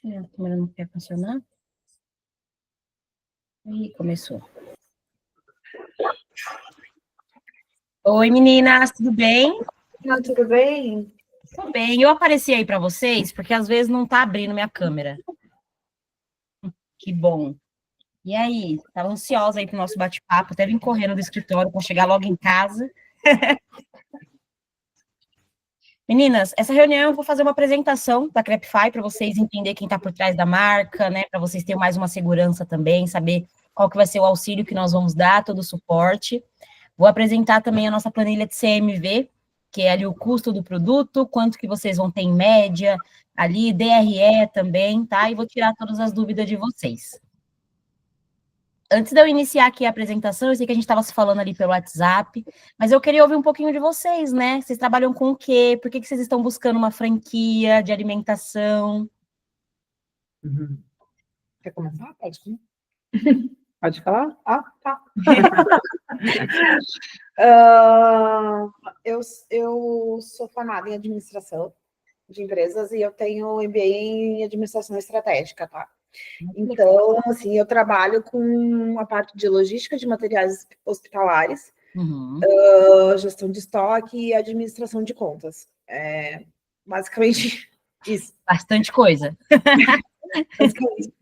A câmera não quer funcionar. Aí, começou. Oi, meninas, tudo bem? Tudo bem? Tudo bem. Eu apareci aí para vocês, porque às vezes não tá abrindo minha câmera. Que bom. E aí, estava ansiosa aí pro nosso bate-papo, até vim correndo do escritório para chegar logo em casa. Meninas, essa reunião eu vou fazer uma apresentação da Crepify para vocês entenderem quem está por trás da marca, né? Para vocês terem mais uma segurança também, saber qual que vai ser o auxílio que nós vamos dar, todo o suporte. Vou apresentar também a nossa planilha de CMV, que é ali o custo do produto, quanto que vocês vão ter em média, ali, DRE também, tá? E vou tirar todas as dúvidas de vocês. Antes de eu iniciar aqui a apresentação, eu sei que a gente estava se falando ali pelo WhatsApp, mas eu queria ouvir um pouquinho de vocês, né? Vocês trabalham com o quê? Por que vocês estão buscando uma franquia de alimentação? Quer começar? Pode começar. Pode falar? Ah, tá. Eu sou formada em administração de empresas e eu tenho MBA em administração estratégica, tá? Então, assim, eu trabalho com a parte de logística de materiais hospitalares, gestão de estoque e administração de contas. Basicamente isso. Bastante coisa. Basicamente.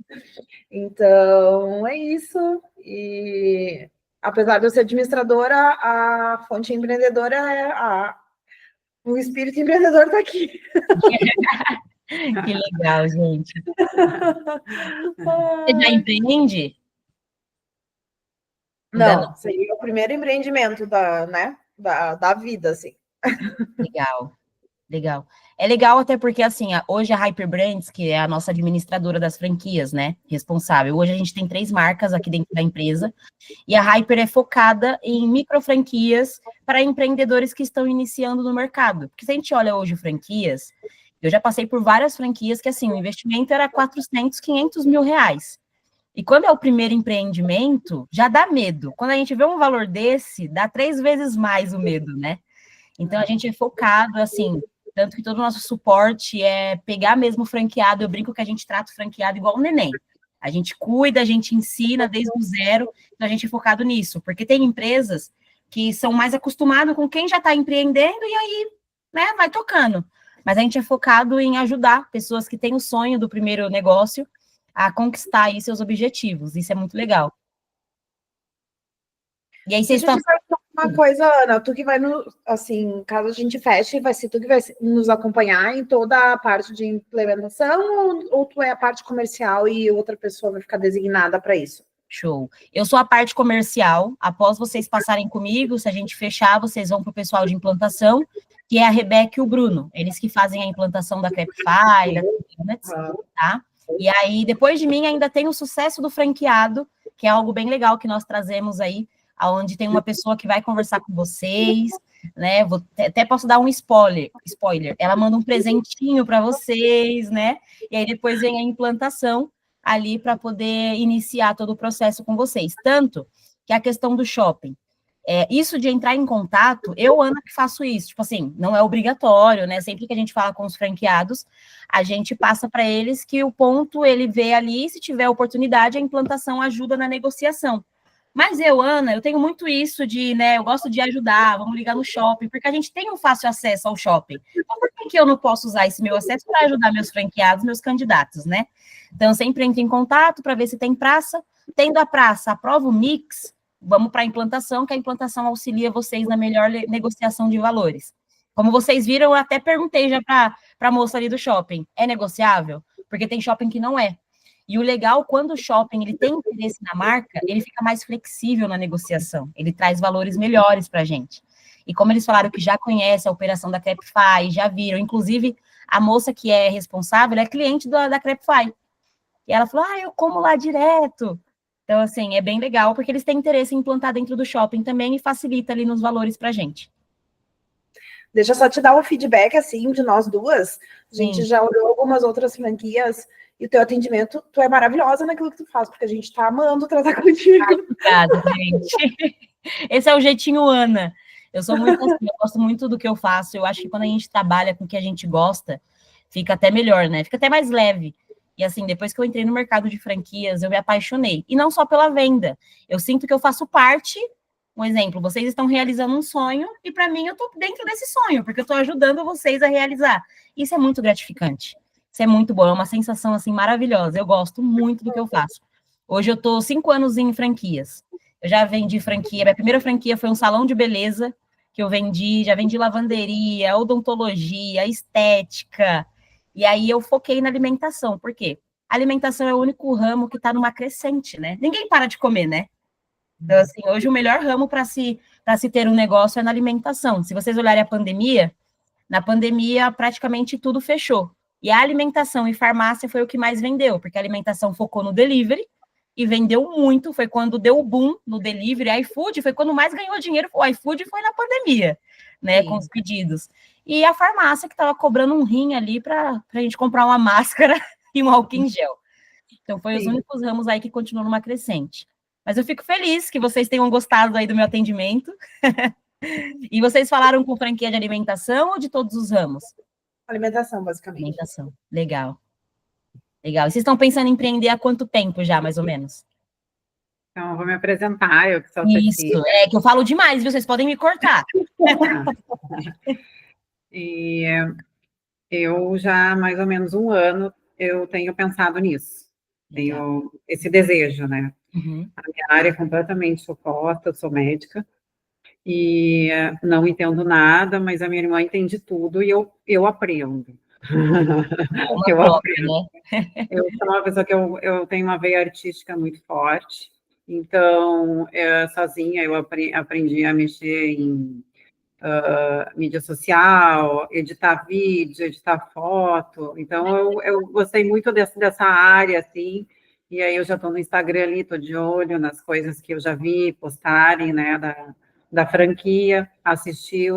Então, é isso. E apesar de eu ser administradora, a fonte empreendedora o espírito empreendedor está aqui. Que legal, gente. Você já empreende? Não, seria o primeiro empreendimento da vida, assim. Legal, legal. É legal até porque, assim, hoje a Hyper Brands, que é a nossa administradora das franquias, né, responsável, hoje a gente tem 3 marcas aqui dentro da empresa, e a Hyper é focada em micro franquias para empreendedores que estão iniciando no mercado. Porque se a gente olha hoje franquias, eu já passei por várias franquias que, assim, o investimento era 400, 500 mil reais. E quando é o primeiro empreendimento, já dá medo. Quando a gente vê um valor desse, dá 3 vezes mais o medo, né? Então, a gente é focado, assim, tanto que todo o nosso suporte é pegar mesmo o franqueado. Eu brinco que a gente trata o franqueado igual um neném. A gente cuida, a gente ensina desde o zero, então a gente é focado nisso. Porque tem empresas que são mais acostumadas com quem já está empreendendo e aí, né, vai tocando. Mas a gente é focado em ajudar pessoas que têm o sonho do primeiro negócio a conquistar aí seus objetivos. Isso é muito legal. E aí vocês estão... Uma coisa, Ana, tu que vai assim, caso a gente feche, vai ser tu que vai nos acompanhar em toda a parte de implementação ou tu é a parte comercial e outra pessoa vai ficar designada para isso? Show. Eu sou a parte comercial. Após vocês passarem comigo, se a gente fechar, vocês vão para o pessoal de implantação, que é a Rebeca e o Bruno. Eles que fazem a implantação da Crepify, tá? E aí, depois de mim, ainda tem o sucesso do franqueado, que é algo bem legal que nós trazemos aí, onde tem uma pessoa que vai conversar com vocês, né? Até posso dar um spoiler. Ela manda um presentinho para vocês, né? E aí depois vem a implantação ali para poder iniciar todo o processo com vocês. Tanto que a questão do shopping. Isso de entrar em contato, eu, Ana, que faço isso. Tipo assim, não é obrigatório, né? Sempre que a gente fala com os franqueados, a gente passa para eles que o ponto ele vê ali, se tiver oportunidade, a implantação ajuda na negociação. Mas eu, Ana, eu tenho muito isso de, né, eu gosto de ajudar, vamos ligar no shopping, porque a gente tem um fácil acesso ao shopping. Então, por que eu não posso usar esse meu acesso para ajudar meus franqueados, meus candidatos, né? Então, eu sempre entro em contato para ver se tem praça. Tendo a praça, aprova o mix, vamos para a implantação, que a implantação auxilia vocês na melhor negociação de valores. Como vocês viram, eu até perguntei já para a moça ali do shopping, é negociável? Porque tem shopping que não é. E o legal, quando o shopping ele tem interesse na marca, ele fica mais flexível na negociação, ele traz valores melhores para a gente. E como eles falaram que já conhece a operação da Crepify, já viram, inclusive a moça que é responsável é cliente da Crepify. E ela falou, eu como lá direto. Então, assim, é bem legal, porque eles têm interesse em implantar dentro do shopping também e facilita ali nos valores para a gente. Deixa eu só te dar um feedback, assim, de nós duas. A gente já olhou algumas outras franquias e o teu atendimento, tu é maravilhosa naquilo que tu faz, porque a gente tá amando tratar contigo. Obrigada, gente. Esse é o jeitinho Ana. Eu sou muito assim, eu gosto muito do que eu faço. Eu acho que quando a gente trabalha com o que a gente gosta, fica até melhor, né? Fica até mais leve. E assim, depois que eu entrei no mercado de franquias, eu me apaixonei. E não só pela venda. Eu sinto que eu faço parte, um exemplo, vocês estão realizando um sonho e para mim eu estou dentro desse sonho, porque eu estou ajudando vocês a realizar. Isso é muito gratificante. Isso é muito bom, é uma sensação assim maravilhosa. Eu gosto muito do que eu faço. Hoje eu estou 5 anos em franquias. Eu já vendi franquia, minha primeira franquia foi um salão de beleza que eu vendi, já vendi lavanderia, odontologia, estética. E aí eu foquei na alimentação. Por quê? A alimentação é o único ramo que está numa crescente, né? Ninguém para de comer, né? Então, assim, hoje o melhor ramo para se ter um negócio é na alimentação. Se vocês olharem a pandemia, na pandemia praticamente tudo fechou. E a alimentação e farmácia foi o que mais vendeu, porque a alimentação focou no delivery e vendeu muito. Foi quando deu o boom no delivery. A iFood foi quando mais ganhou dinheiro. O iFood foi na pandemia, né? Sim. Com os pedidos. E a farmácia que estava cobrando um rim ali para a gente comprar uma máscara e um álcool em gel. Então, foi os únicos ramos aí que continuam numa crescente. Mas eu fico feliz que vocês tenham gostado aí do meu atendimento. E vocês falaram com franquia de alimentação ou de todos os ramos? Alimentação, basicamente. Alimentação, legal. Legal. E vocês estão pensando em empreender há quanto tempo já, mais ou menos? Então, eu vou me apresentar, eu que sou Isso, Cecília. é que eu falo demais, viu? Vocês podem me cortar. E eu já há mais ou menos um ano eu tenho pensado nisso. Tenho esse desejo, né? Uhum. A minha área é completamente oposta, eu sou médica e não entendo nada, mas a minha irmã entende tudo e eu aprendo. Eu aprendo. Né? Eu sou uma pessoa que eu tenho uma veia artística muito forte, então, sozinha eu aprendi a mexer em mídia social, editar vídeo, editar foto, então eu gostei muito dessa área, assim, e aí eu já estou no Instagram ali, estou de olho nas coisas que eu já vi postarem, né, da franquia, assisti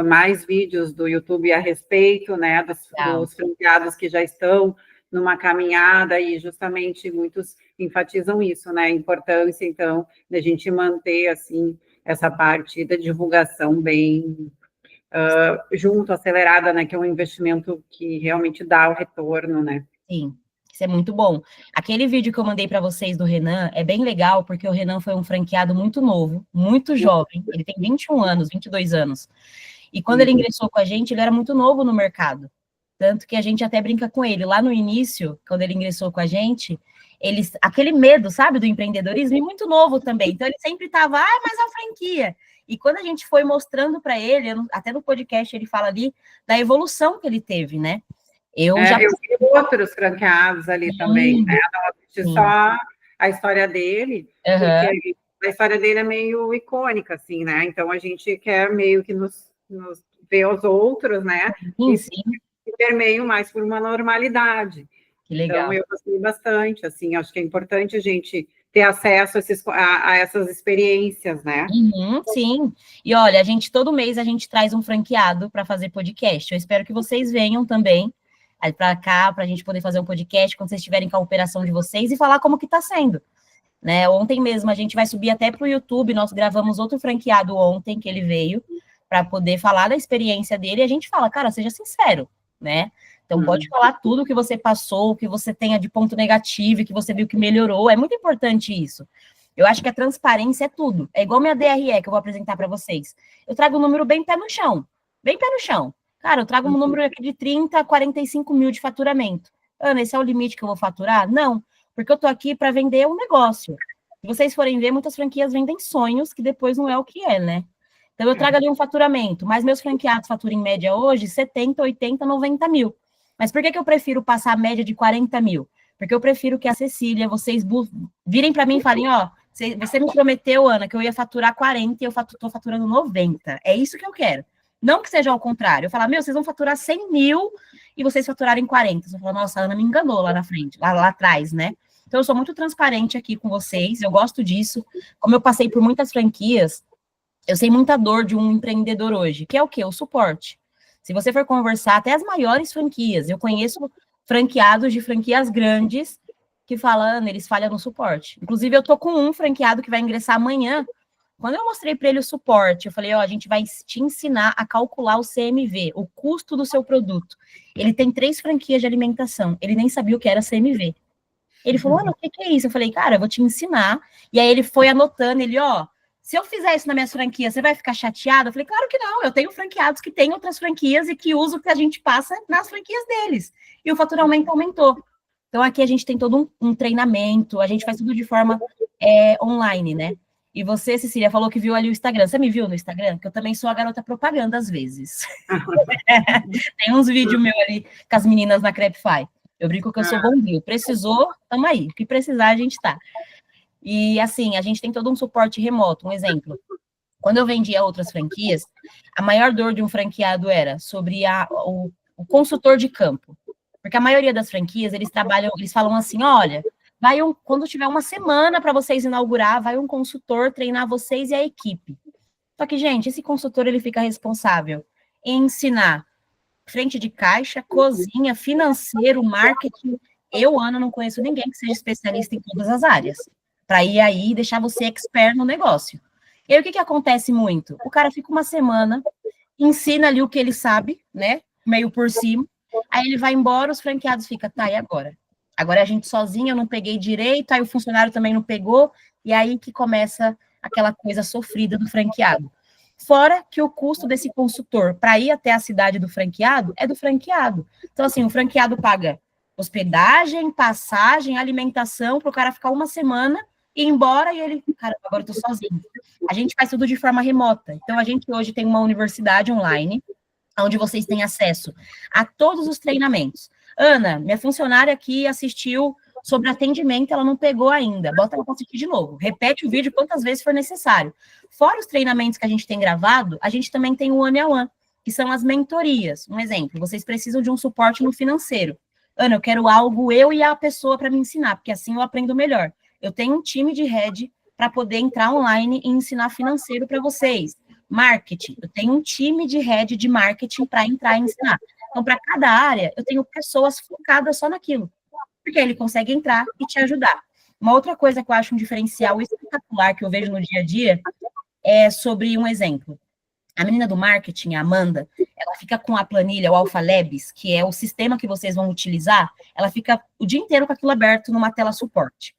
mais vídeos do YouTube a respeito, né, dos franqueados que já estão numa caminhada, e justamente muitos enfatizam isso, né, a importância, então, da gente manter, assim, essa parte da divulgação bem junto, acelerada, né, que é um investimento que realmente dá o retorno, né. Sim, isso é muito bom. Aquele vídeo que eu mandei para vocês do Renan é bem legal, porque o Renan foi um franqueado muito novo, muito jovem, ele tem 21 anos, 22 anos, e quando ele ingressou com a gente, ele era muito novo no mercado, tanto que a gente até brinca com ele, lá no início, quando ele ingressou com a gente, aquele medo, sabe, do empreendedorismo, e muito novo também, então ele sempre estava, mas a franquia, e quando a gente foi mostrando para ele, até no podcast ele fala ali, da evolução que ele teve, né, eu vi outros franqueados ali também, né, não assisti só a história dele, porque a história dele é meio icônica, assim, né, então a gente quer meio que nos ver os outros, né, e permeio mais por uma normalidade. Que legal. Então, eu gostei bastante, assim, acho que é importante a gente ter acesso a essas experiências, né? Sim. E olha, todo mês a gente traz um franqueado para fazer podcast. Eu espero que vocês venham também para cá, para a gente poder fazer um podcast quando vocês estiverem com a operação de vocês e falar como que está sendo. Né? Ontem mesmo a gente vai subir até para o YouTube, nós gravamos outro franqueado ontem, que ele veio, para poder falar da experiência dele, e a gente fala, cara, seja sincero, né? Então, pode falar tudo o que você passou, o que você tenha de ponto negativo, que você viu que melhorou. É muito importante isso. Eu acho que a transparência é tudo. É igual minha DRE, que eu vou apresentar para vocês. Eu trago um número bem pé no chão. Bem pé no chão. Cara, eu trago um número aqui de 30 a 45 mil de faturamento. Ana, esse é o limite que eu vou faturar? Não, porque eu tô aqui para vender um negócio. Se vocês forem ver, muitas franquias vendem sonhos, que depois não é o que é, né? Então, eu trago ali um faturamento, mas meus franqueados faturam em média hoje 70, 80, 90 mil. Mas por que eu prefiro passar a média de 40 mil? Porque eu prefiro que a Cecília, vocês virem para mim e falem, ó, você me prometeu, Ana, que eu ia faturar 40 e eu estou faturando 90. É isso que eu quero. Não que seja ao contrário. Eu falar, vocês vão faturar 100 mil e vocês faturarem 40. Você fala, nossa, a Ana me enganou lá na frente, lá atrás, né? Então, eu sou muito transparente aqui com vocês, eu gosto disso. Como eu passei por muitas franquias, eu sei muita dor de um empreendedor hoje, que é o quê? O suporte. Se você for conversar, até as maiores franquias, eu conheço franqueados de franquias grandes que falam, eles falham no suporte. Inclusive, eu tô com um franqueado que vai ingressar amanhã Quando eu mostrei para ele o suporte, eu falei, ó, a gente vai te ensinar a calcular o CMV, o custo do seu produto. Ele tem 3 franquias de alimentação, ele nem sabia o que era CMV. Ele falou, Ana, o que é isso? Eu falei, cara, eu vou te ensinar. E aí ele foi anotando, ele, ó, se eu fizer isso na minha franquia, você vai ficar chateado? Eu falei, claro que não, eu tenho franqueados que têm outras franquias e que usam o que a gente passa nas franquias deles. E o faturamento aumentou. Então aqui a gente tem todo um treinamento, a gente faz tudo de forma online, né? E você, Cecília, falou que viu ali o Instagram. Você me viu no Instagram? Que eu também sou a garota propaganda às vezes. Tem uns vídeos meus ali com as meninas na Crepify. Eu brinco que eu sou bombril. Precisou, tamo aí. O que precisar, a gente tá. E, assim, a gente tem todo um suporte remoto. Um exemplo. Quando eu vendia outras franquias, a maior dor de um franqueado era sobre o consultor de campo. Porque a maioria das franquias, eles falam assim, olha, quando tiver uma semana para vocês inaugurar, vai um consultor treinar vocês e a equipe. Só que, gente, esse consultor, ele fica responsável em ensinar frente de caixa, cozinha, financeiro, marketing. Eu, Ana, não conheço ninguém que seja especialista em todas as áreas, para ir aí e deixar você expert no negócio. E aí, o que acontece muito? O cara fica uma semana, ensina ali o que ele sabe, né, meio por cima, aí ele vai embora, os franqueados ficam, tá, e agora? Agora a gente sozinha, eu não peguei direito, aí o funcionário também não pegou, e aí que começa aquela coisa sofrida do franqueado. Fora que o custo desse consultor para ir até a cidade do franqueado é do franqueado. Então, assim, o franqueado paga hospedagem, passagem, alimentação, para o cara ficar uma semana e ir embora, e ele, cara, agora eu tô sozinho. A gente faz tudo de forma remota. Então, a gente hoje tem uma universidade online, onde vocês têm acesso a todos os treinamentos. Ana, minha funcionária aqui assistiu sobre atendimento, ela não pegou ainda. Bota ela para assistir de novo. Repete o vídeo quantas vezes for necessário. Fora os treinamentos que a gente tem gravado, a gente também tem o one-on-one, que são as mentorias. Um exemplo, vocês precisam de um suporte no financeiro. Ana, eu quero algo, eu e a pessoa para me ensinar, porque assim eu aprendo melhor. Eu tenho um time de head para poder entrar online e ensinar financeiro para vocês. Marketing, eu tenho um time de head de marketing para entrar e ensinar. Então, para cada área, eu tenho pessoas focadas só naquilo, porque ele consegue entrar e te ajudar. Uma outra coisa que eu acho um diferencial espetacular que eu vejo no dia a dia é sobre um exemplo. A menina do marketing, a Amanda, ela fica com a planilha, o Alpha Labs, que é o sistema que vocês vão utilizar, ela fica o dia inteiro com aquilo aberto numa tela suporte.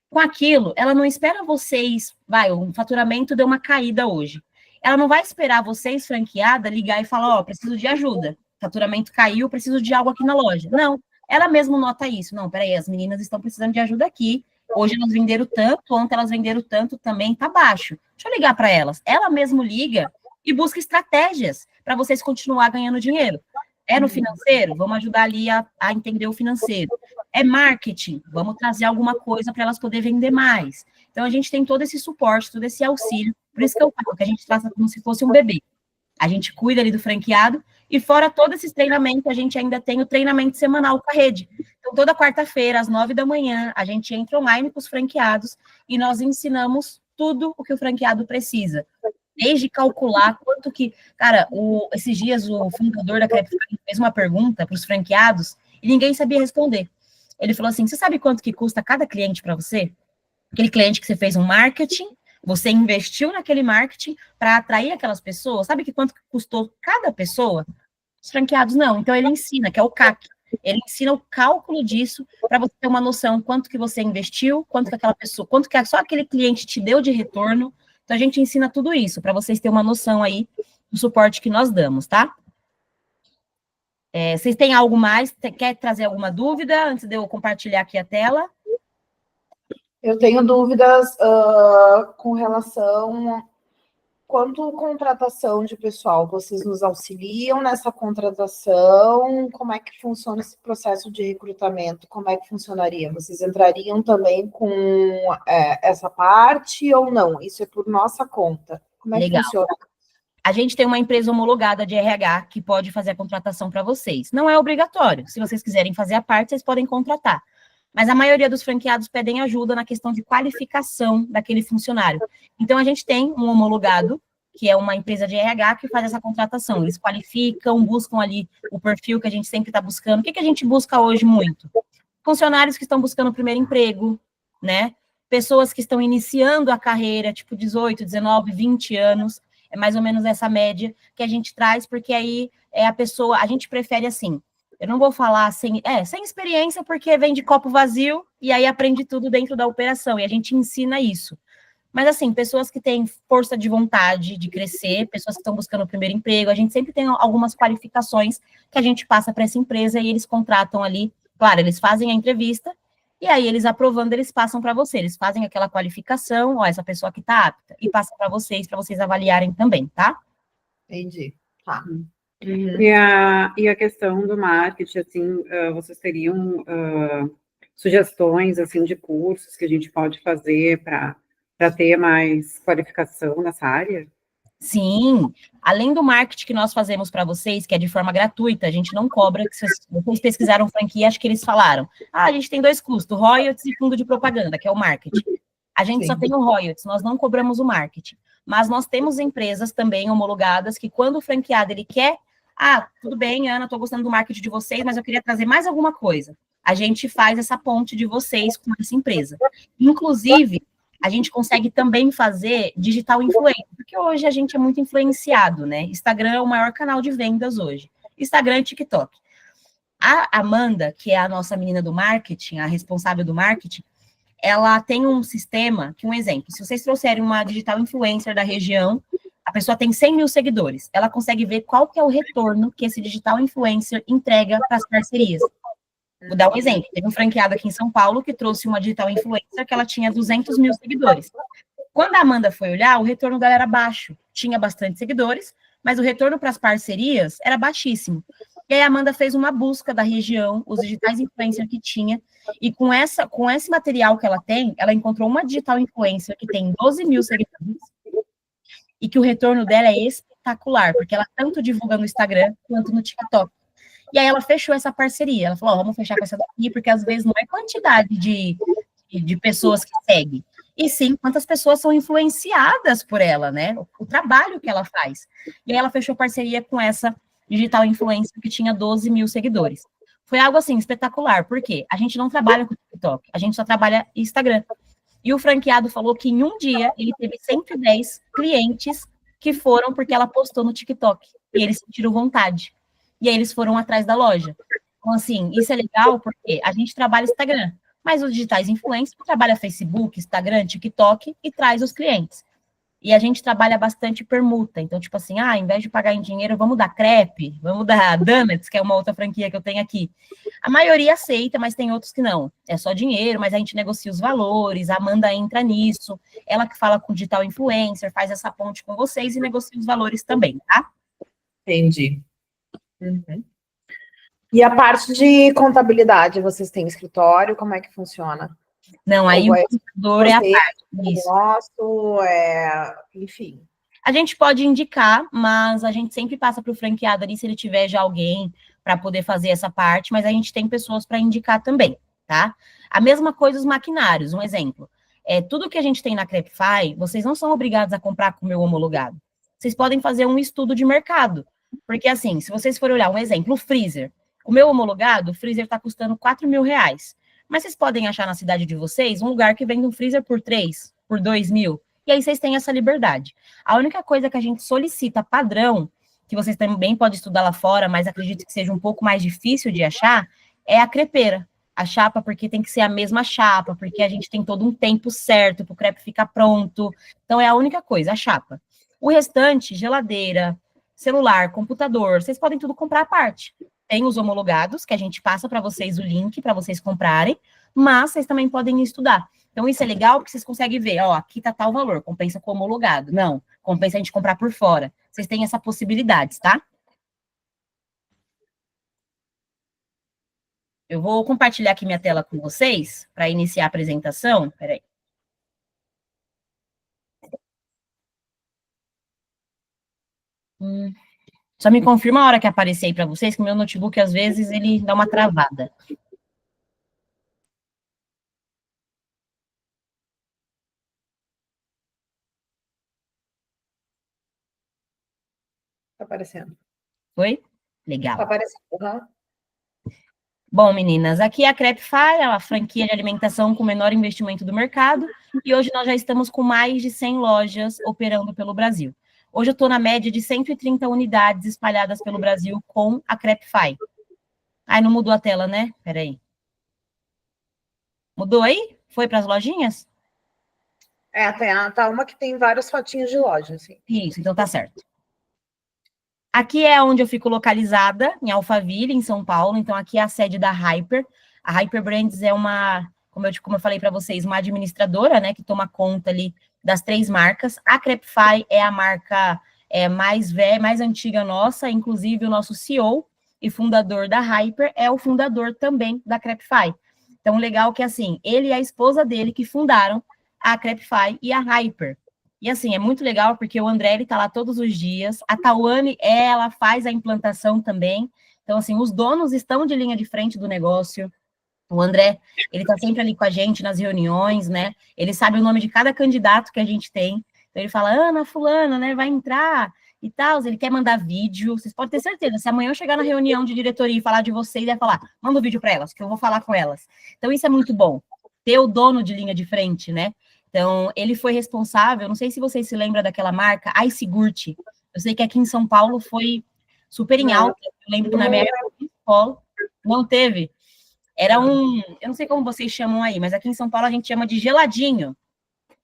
Com aquilo, ela não espera vocês, o faturamento deu uma caída hoje. Ela não vai esperar vocês, franqueada, ligar e falar, preciso de ajuda, faturamento caiu, preciso de algo aqui na loja. Não, ela mesma nota isso. Não, peraí, as meninas estão precisando de ajuda aqui. Hoje elas venderam tanto, ontem elas venderam tanto, também tá baixo. Deixa eu ligar para elas. Ela mesma liga e busca estratégias para vocês continuar ganhando dinheiro. É no financeiro? Vamos ajudar ali a entender o financeiro. É marketing? Vamos trazer alguma coisa para elas poderem vender mais. Então, a gente tem todo esse suporte, todo esse auxílio. Por isso que eu falo que a gente trata como se fosse um bebê. A gente cuida ali do franqueado e fora todos esses treinamentos, a gente ainda tem o treinamento semanal com a rede. Então, toda quarta-feira, às 9 da manhã, a gente entra online com os franqueados e nós ensinamos tudo o que o franqueado precisa. Desde calcular quanto que... Cara, esses dias o fundador da Crepify fez uma pergunta para os franqueados e ninguém sabia responder. Ele falou assim, você sabe quanto que custa cada cliente para você? Aquele cliente que você fez um marketing, você investiu naquele marketing para atrair aquelas pessoas, sabe que quanto custou cada pessoa? Os franqueados não, então ele ensina, que é o CAC. Ele ensina o cálculo disso para você ter uma noção quanto que você investiu, quanto que aquela pessoa, quanto que só aquele cliente te deu de retorno. Então a gente ensina tudo isso para vocês terem uma noção aí do suporte que nós damos, tá? Vocês têm algo mais? Quer trazer alguma dúvida antes de eu compartilhar aqui a tela? Eu tenho dúvidas com relação quanto contratação de pessoal. Vocês nos auxiliam nessa contratação? Como é que funciona esse processo de recrutamento? Como é que funcionaria? Vocês entrariam também com essa parte ou não? Isso é por nossa conta. Como é que funciona? A gente tem uma empresa homologada de RH que pode fazer a contratação para vocês. Não é obrigatório. Se vocês quiserem fazer a parte, vocês podem contratar. Mas a maioria dos franqueados pedem ajuda na questão de qualificação daquele funcionário. Então, a gente tem um homologado, que é uma empresa de RH que faz essa contratação. Eles qualificam, buscam ali o perfil que a gente sempre está buscando. O que a gente busca hoje muito? Funcionários que estão buscando o primeiro emprego, né? pessoas que estão iniciando a carreira, tipo 18, 19, 20 anos, é mais ou menos essa média que a gente traz, porque aí a pessoa, a gente prefere assim, eu não vou falar sem experiência, porque vem de copo vazio e aí aprende tudo dentro da operação, e a gente ensina isso. Mas, assim, pessoas que têm força de vontade de crescer, pessoas que estão buscando o primeiro emprego, a gente sempre tem algumas qualificações que a gente passa para essa empresa e eles contratam ali. Claro, eles fazem a entrevista e aí eles aprovando, eles passam para você. Eles fazem aquela qualificação, ó, essa pessoa que está apta, e passam para vocês avaliarem também, tá? Entendi. Tá. Uhum. Uhum. E a questão do marketing, assim, vocês teriam sugestões, assim, de cursos que a gente pode fazer para ter mais qualificação nessa área? Sim, além do marketing que nós fazemos para vocês, que é de forma gratuita, a gente não cobra, que vocês pesquisaram franquia, acho que eles falaram. Ah, a gente tem 2 custos, royalties e fundo de propaganda, que é o marketing. A gente só Sim. tem o royalties, nós não cobramos o marketing. Mas nós temos empresas também homologadas que quando o franqueado ele quer, tudo bem, Ana, estou gostando do marketing de vocês, mas eu queria trazer mais alguma coisa. A gente faz essa ponte de vocês com essa empresa. Inclusive, a gente consegue também fazer digital influencer, porque hoje a gente é muito influenciado, né? Instagram é o maior canal de vendas hoje. Instagram e TikTok. A Amanda, que é a nossa menina do marketing, a responsável do marketing, ela tem um sistema, que um exemplo, se vocês trouxerem uma digital influencer da região, a pessoa tem 100 mil seguidores, ela consegue ver qual que é o retorno que esse digital influencer entrega para as parcerias. Vou dar um exemplo, teve um franqueado aqui em São Paulo que trouxe uma digital influencer que ela tinha 200 mil seguidores. Quando a Amanda foi olhar, o retorno dela era baixo, tinha bastante seguidores, mas o retorno para as parcerias era baixíssimo. E aí a Amanda fez uma busca da região, os digitais influencers que tinha, e com esse material que ela tem, ela encontrou uma digital influencer que tem 12 mil seguidores e que o retorno dela é espetacular, porque ela tanto divulga no Instagram quanto no TikTok. E aí ela fechou essa parceria. Ela falou, vamos fechar com essa daqui, porque às vezes não é quantidade de pessoas que seguem, e sim quantas pessoas são influenciadas por ela, né? O trabalho que ela faz. E aí ela fechou parceria com essa digital influencer que tinha 12 mil seguidores. Foi algo assim espetacular, porque a gente não trabalha com TikTok, a gente só trabalha Instagram. E o franqueado falou que em um dia ele teve 110 clientes que foram porque ela postou no TikTok. E eles sentiram vontade. E aí eles foram atrás da loja. Então, assim, isso é legal porque a gente trabalha Instagram, mas os digitais influencers trabalham Facebook, Instagram, TikTok e traz os clientes. E a gente trabalha bastante permuta. Então, tipo assim, ao invés de pagar em dinheiro, vamos dar crepe, vamos dar donuts, que é uma outra franquia que eu tenho aqui. A maioria aceita, mas tem outros que não. É só dinheiro, mas a gente negocia os valores, a Amanda entra nisso, ela que fala com o digital influencer, faz essa ponte com vocês e negocia os valores também, tá? Entendi. Uhum. E a parte de contabilidade, vocês têm escritório? Como é que funciona? Não, aí Ou o contador é a parte o disso. nosso, enfim. A gente pode indicar, mas a gente sempre passa para o franqueado ali se ele tiver já alguém para poder fazer essa parte, mas a gente tem pessoas para indicar também, tá? A mesma coisa os maquinários, um exemplo. Tudo que a gente tem na Crepify, vocês não são obrigados a comprar com o meu homologado. Vocês podem fazer um estudo de mercado. Porque, assim, se vocês forem olhar um exemplo, o freezer. O meu homologado, o freezer está custando R$ 4.000. Mas vocês podem achar na cidade de vocês um lugar que vende um freezer por 3, por 2.000. E aí vocês têm essa liberdade. A única coisa que a gente solicita padrão, que vocês também podem estudar lá fora, mas acredito que seja um pouco mais difícil de achar, é a crepeira. A chapa, porque tem que ser a mesma chapa, porque a gente tem todo um tempo certo para o crepe ficar pronto. Então, é a única coisa, a chapa. O restante, geladeira, celular, computador, vocês podem tudo comprar à parte. Tem os homologados, que a gente passa para vocês o link para vocês comprarem, mas vocês também podem estudar. Então, isso é legal porque vocês conseguem ver, aqui tá tal valor, compensa com homologado. Não, compensa a gente comprar por fora. Vocês têm essa possibilidade, tá? Eu vou compartilhar aqui minha tela com vocês para iniciar a apresentação. Peraí. Só me confirma a hora que aparecer aí para vocês, que meu notebook, às vezes, ele dá uma travada. Tá aparecendo. Foi? Tá Legal. aparecendo. Uhum. Bom, meninas, aqui é a Crepify, a franquia de alimentação com menor investimento do mercado, e hoje nós já estamos com mais de 100 lojas operando pelo Brasil. Hoje eu estou na média de 130 unidades espalhadas pelo Brasil com a Crepify. Ai, não mudou a tela, né? Peraí. Mudou aí? Foi para as lojinhas? Tá uma que tem várias fotinhas de loja, assim. Isso, então tá certo. Aqui é onde eu fico localizada, em Alphaville, em São Paulo. Então, aqui é a sede da Hyper. A Hyper Brands é uma, como eu falei para vocês, uma administradora, né, que toma conta ali das 3 marcas. A Crepify é a marca mais velha, mais antiga nossa, inclusive o nosso CEO e fundador da Hyper é o fundador também da Crepify. Então, legal que, assim, ele e a esposa dele que fundaram a Crepify e a Hyper. E, assim, é muito legal porque o André, ele tá lá todos os dias. A Tawane, ela faz a implantação também. Então, assim, os donos estão de linha de frente do negócio. O André, ele tá sempre ali com a gente nas reuniões, né? Ele sabe o nome de cada candidato que a gente tem. Então, ele fala, Ana, fulana, né, vai entrar e tal. Ele quer mandar vídeo. Vocês podem ter certeza, se amanhã eu chegar na reunião de diretoria e falar de vocês, ele vai falar, manda um vídeo para elas, que eu vou falar com elas. Então, isso é muito bom. Ter o dono de linha de frente, né? Então, ele foi responsável, não sei se vocês se lembram daquela marca, iSigurte. Eu sei que aqui em São Paulo foi super em alta. Eu lembro que na minha época de escola não teve. Era eu não sei como vocês chamam aí, mas aqui em São Paulo a gente chama de geladinho.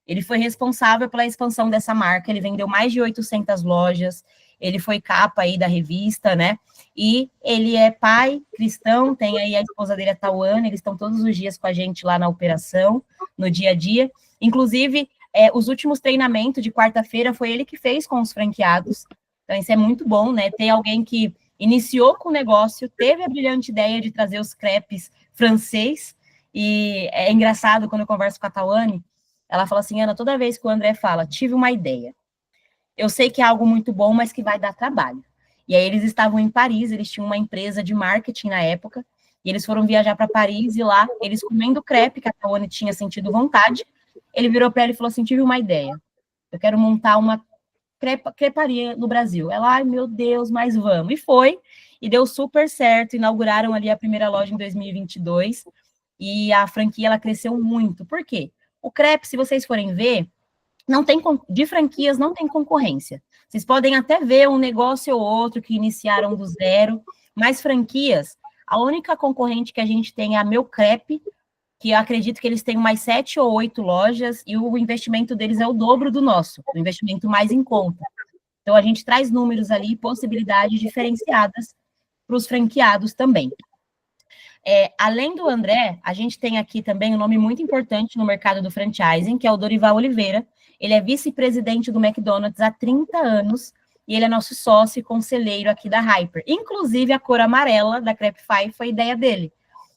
Ele foi responsável pela expansão dessa marca, ele vendeu mais de 800 lojas, ele foi capa aí da revista, né? E ele é pai cristão, tem aí a esposa dele, a Tawane, eles estão todos os dias com a gente lá na operação, no dia a dia. Inclusive, os últimos treinamentos de quarta-feira foi ele que fez com os franqueados. Então, isso é muito bom, né? Ter alguém que iniciou com o negócio, teve a brilhante ideia de trazer os crepes francês, e é engraçado quando eu converso com a Tawane, ela fala assim, Ana, toda vez que o André fala, tive uma ideia, eu sei que é algo muito bom, mas que vai dar trabalho. E aí eles estavam em Paris, eles tinham uma empresa de marketing na época, e eles foram viajar para Paris, e lá, eles comendo crepe, que a Tawane tinha sentido vontade, ele virou para ela e falou assim, tive uma ideia, eu quero montar uma creparia no Brasil. Ela, ai meu Deus, mas vamos. E foi, e deu super certo, inauguraram ali a primeira loja em 2022, e a franquia, ela cresceu muito. Por quê? O crepe, se vocês forem ver, não tem, de franquias não tem concorrência. Vocês podem até ver um negócio ou outro que iniciaram do zero, mas franquias, a única concorrente que a gente tem é a Meu Crepe, que eu acredito que eles têm mais 7 ou 8 lojas, e o investimento deles é o dobro do nosso, o investimento mais em conta. Então, a gente traz números ali, possibilidades diferenciadas para os franqueados também. Além do André, a gente tem aqui também um nome muito importante no mercado do franchising, que é o Dorival Oliveira. Ele é vice-presidente do McDonald's há 30 anos, e ele é nosso sócio e conselheiro aqui da Hyper. Inclusive, a cor amarela da Crepify foi ideia dele.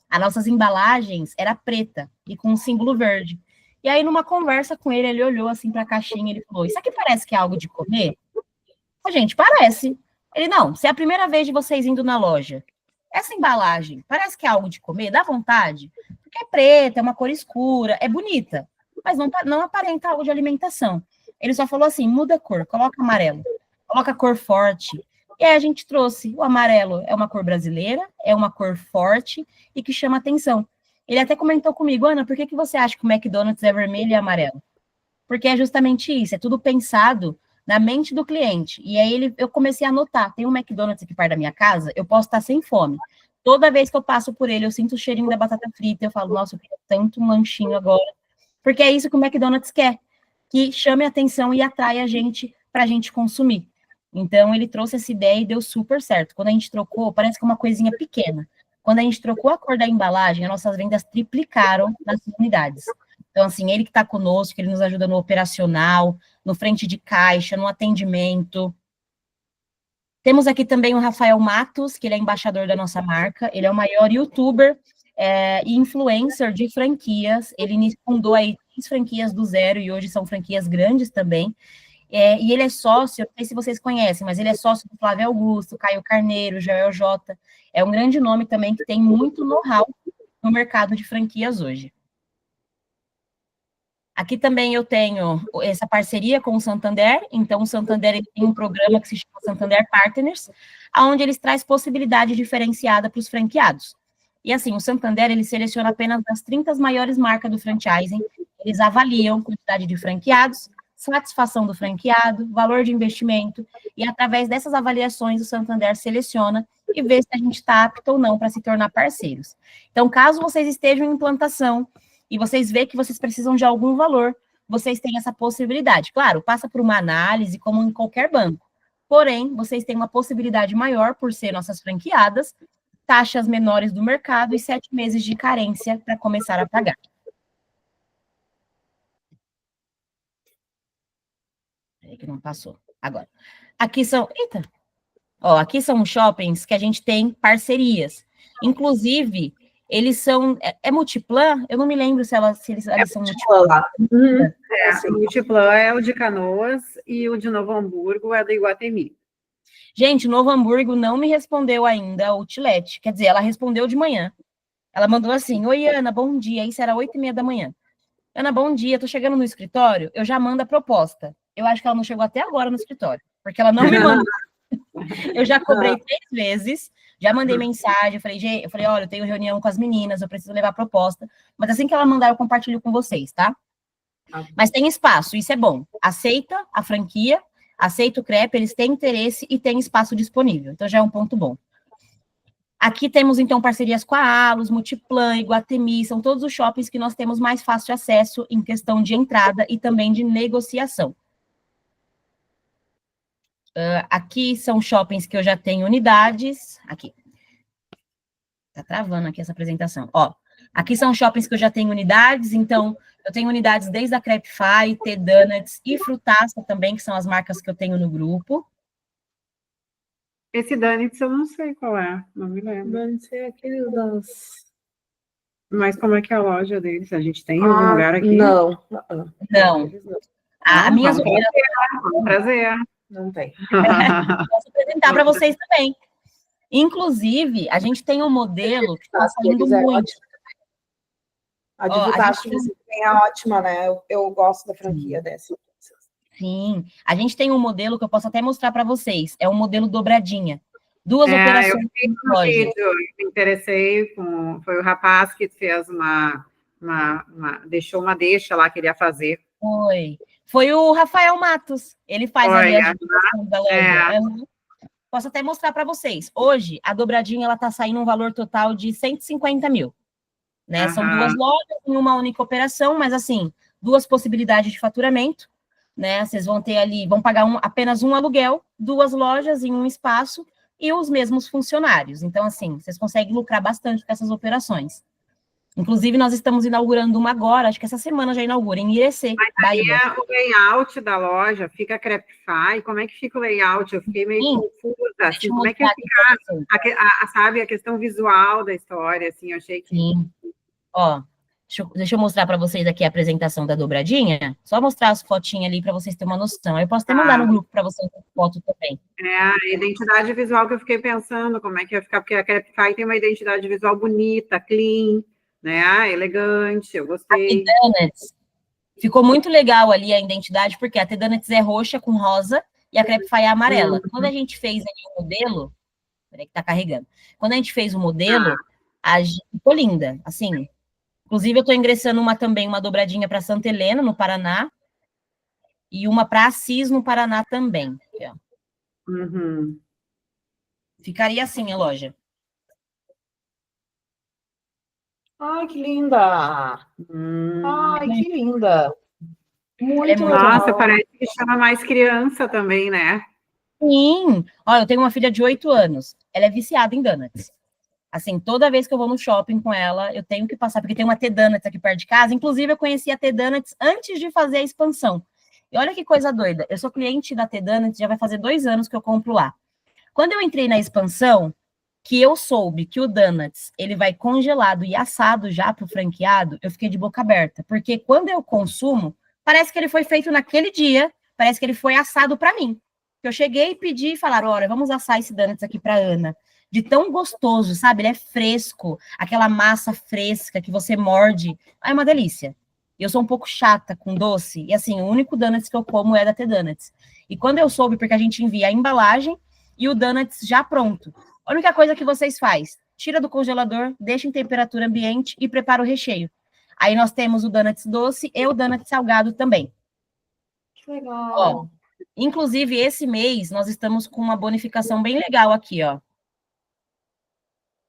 As nossas embalagens era preta e com um símbolo verde. E aí, numa conversa com ele, ele olhou assim para a caixinha e ele falou, isso aqui parece que é algo de comer? A gente, parece. Ele, não, se é a primeira vez de vocês indo na loja, essa embalagem parece que é algo de comer? Dá vontade? Porque é preta, é uma cor escura, é bonita, mas não aparenta algo de alimentação. Ele só falou assim, muda a cor, coloca amarelo, coloca a cor forte. E aí a gente trouxe o amarelo, é uma cor brasileira, é uma cor forte e que chama atenção. Ele até comentou comigo, Ana, por que você acha que o McDonald's é vermelho e amarelo? Porque é justamente isso, é tudo pensado na mente do cliente. E aí eu comecei a notar, tem um McDonald's aqui perto da minha casa, eu posso estar sem fome. Toda vez que eu passo por ele, eu sinto o cheirinho da batata frita, eu falo, nossa, eu queria tanto um lanchinho agora. Porque é isso que o McDonald's quer, que chame a atenção e atrai a gente para a gente consumir. Então, ele trouxe essa ideia e deu super certo. Quando a gente trocou, parece que é uma coisinha pequena. Quando a gente trocou a cor da embalagem, as nossas vendas triplicaram nas unidades. Então, assim, ele que está conosco, ele nos ajuda no operacional, no frente de caixa, no atendimento. Temos aqui também o Rafael Matos, que ele é embaixador da nossa marca. Ele é o maior youtuber e influencer de franquias. Ele fundou aí 3 franquias do zero e hoje são franquias grandes também. E ele é sócio, não sei se vocês conhecem, mas ele é sócio do Flávio Augusto, Caio Carneiro, Joel J. É um grande nome também que tem muito know-how no mercado de franquias hoje. Aqui também eu tenho essa parceria com o Santander, então o Santander ele tem um programa que se chama Santander Partners, onde eles trazem possibilidade diferenciada para os franqueados. E assim, o Santander, ele seleciona apenas das 30 maiores marcas do franchising, eles avaliam quantidade de franqueados, satisfação do franqueado, valor de investimento, e através dessas avaliações o Santander seleciona e vê se a gente está apto ou não para se tornar parceiros. Então, caso vocês estejam em implantação e vocês veem que vocês precisam de algum valor, vocês têm essa possibilidade. Claro, passa por uma análise, como em qualquer banco. Porém, vocês têm uma possibilidade maior por ser nossas franqueadas, taxas menores do mercado e 7 meses de carência para começar a pagar. Peraí que não passou. Agora. Aqui são... Eita! Ó, aqui são shoppings que a gente tem parcerias. Inclusive, eles são... É Multiplan? Eu não me lembro se eles são Multiplan. O Multiplan é o de Canoas e o de Novo Hamburgo é do Iguatemi. Gente, Novo Hamburgo não me respondeu ainda, a Outlet. Quer dizer, ela respondeu de manhã. Ela mandou assim, oi, Ana, bom dia. Isso era 8h30 da manhã. Ana, bom dia, tô chegando no escritório, eu já mando a proposta. Eu acho que ela não chegou até agora no escritório, porque ela não me mandou. Eu já cobrei 3 vezes, já mandei mensagem, eu falei, olha, eu tenho reunião com as meninas, eu preciso levar a proposta, mas assim que ela mandar, eu compartilho com vocês, tá? Mas tem espaço, isso é bom. Aceita a franquia, aceita o crepe, eles têm interesse e tem espaço disponível, então já é um ponto bom. Aqui temos, então, parcerias com a Allos, Multiplan, Iguatemi, são todos os shoppings que nós temos mais fácil acesso em questão de entrada e também de negociação. Aqui são shoppings que eu já tenho unidades. Aqui. Tá travando aqui essa apresentação. Ó, aqui são shoppings que eu já tenho unidades, então, eu tenho unidades desde a Crepify, T-Donuts e Frutaça também, que são as marcas que eu tenho no grupo. Esse Donuts eu não sei qual é, não me lembro. Donuts é aquele das... Mas como é que é a loja deles? A gente tem em algum lugar aqui? Não. A minha Vamos trazer. Não tem. Posso apresentar para vocês também. Inclusive, a gente tem um modelo que está saindo muito. A Divutaço é ótima, né? Eu gosto da franquia dessa. Sim, a gente tem um modelo que eu posso até mostrar para vocês. É um modelo dobradinha. 2 operações. Eu fiz um vídeo, me interessei foi o rapaz que fez deixou uma deixa lá que ele ia fazer. Foi o Rafael Matos. Ele faz ali a divulgação da loja. Posso até mostrar para vocês. Hoje, a dobradinha ela está saindo um valor total de 150 mil. Né? São 2 lojas em uma única operação, mas assim, 2 possibilidades de faturamento. Né? Vocês vão ter ali, vão pagar apenas um aluguel, 2 lojas em um espaço e os mesmos funcionários. Então, assim, vocês conseguem lucrar bastante com essas operações. Inclusive, nós estamos inaugurando uma agora, acho que essa semana já inaugura, em Irecê, Bahia. O layout da loja fica Crepify, como é que fica o layout? Eu fiquei meio confusa, assim, como é que fica, sabe, a questão visual da história, assim, eu achei que... Sim. Ó, deixa eu mostrar para vocês aqui a apresentação da dobradinha, só mostrar as fotinhas ali para vocês terem uma noção. Eu posso até mandar no grupo para vocês a foto também. A identidade visual que eu fiquei pensando, como é que ia ficar, porque a Crepify tem uma identidade visual bonita, clean, né, elegante, eu gostei. A T-Donuts, ficou muito legal ali a identidade, porque a T-Donuts é roxa com rosa e a Crepify é amarela. Quando a gente fez ali o modelo, peraí que tá carregando, quando a gente fez o modelo, ficou linda, assim. Inclusive, eu estou ingressando uma dobradinha para Santa Helena, no Paraná, e uma para Assis, no Paraná também. Aqui, ó. Ficaria assim a loja. Ai, que linda! Ai, que linda! Muito legal. Nossa, parece que chama mais criança também, né? Sim! Olha, eu tenho uma filha de 8 anos. Ela é viciada em donuts. Assim, toda vez que eu vou no shopping com ela, eu tenho que passar, porque tem uma T-Donuts aqui perto de casa. Inclusive, eu conheci a T-Donuts antes de fazer a expansão. E olha que coisa doida. Eu sou cliente da T-Donuts, já vai fazer 2 anos que eu compro lá. Quando eu entrei na expansão, que eu soube que o Donuts, ele vai congelado e assado já para o franqueado, eu fiquei de boca aberta. Porque quando eu consumo, parece que ele foi feito naquele dia, parece que ele foi assado para mim. Eu cheguei e pedi e falaram, olha, vamos assar esse Donuts aqui para Ana. De tão gostoso, sabe? Ele é fresco, aquela massa fresca que você morde. É uma delícia. Eu sou um pouco chata com doce, e assim, o único Donuts que eu como é da T-Donuts. E quando eu soube, porque a gente envia a embalagem e o Donuts já pronto. A única coisa que vocês fazem, tira do congelador, deixa em temperatura ambiente e prepara o recheio. Aí nós temos o donuts doce e o donuts salgado também. Que legal. Ó, inclusive, esse mês, nós estamos com uma bonificação bem legal aqui, ó.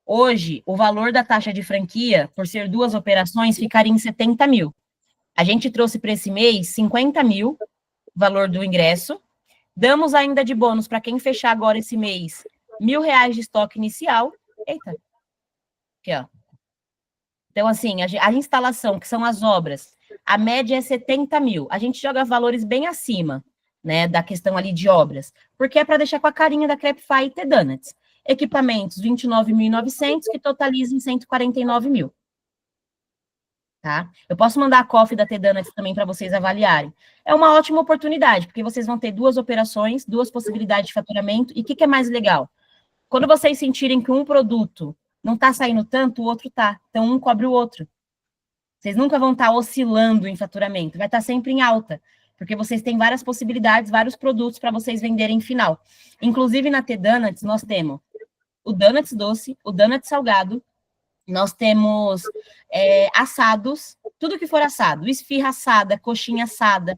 Hoje, o valor da taxa de franquia, por ser 2 operações, ficaria em 70 mil. A gente trouxe para esse mês 50 mil, valor do ingresso. Damos ainda de bônus para quem fechar agora esse mês, R$ 1.000 de estoque inicial. Eita. Aqui, ó. Então, assim, a instalação, que são as obras, a média é 70 mil. A gente joga valores bem acima, né, da questão ali de obras, porque é para deixar com a carinha da Crepify e T-Donuts. Equipamentos, 29.900, que totalizam 149 mil. Tá? Eu posso mandar a COF da T-Donuts também para vocês avaliarem. É uma ótima oportunidade, porque vocês vão ter 2 operações, 2 possibilidades de faturamento, e o que é mais legal? Quando vocês sentirem que um produto não está saindo tanto, o outro tá. Então, um cobre o outro. Vocês nunca vão estar oscilando em faturamento, vai estar sempre em alta, porque vocês têm várias possibilidades, vários produtos para vocês venderem em final. Inclusive, na T-Donuts, nós temos o donuts doce, o donuts salgado, nós temos assados, tudo que for assado, esfirra assada, coxinha assada.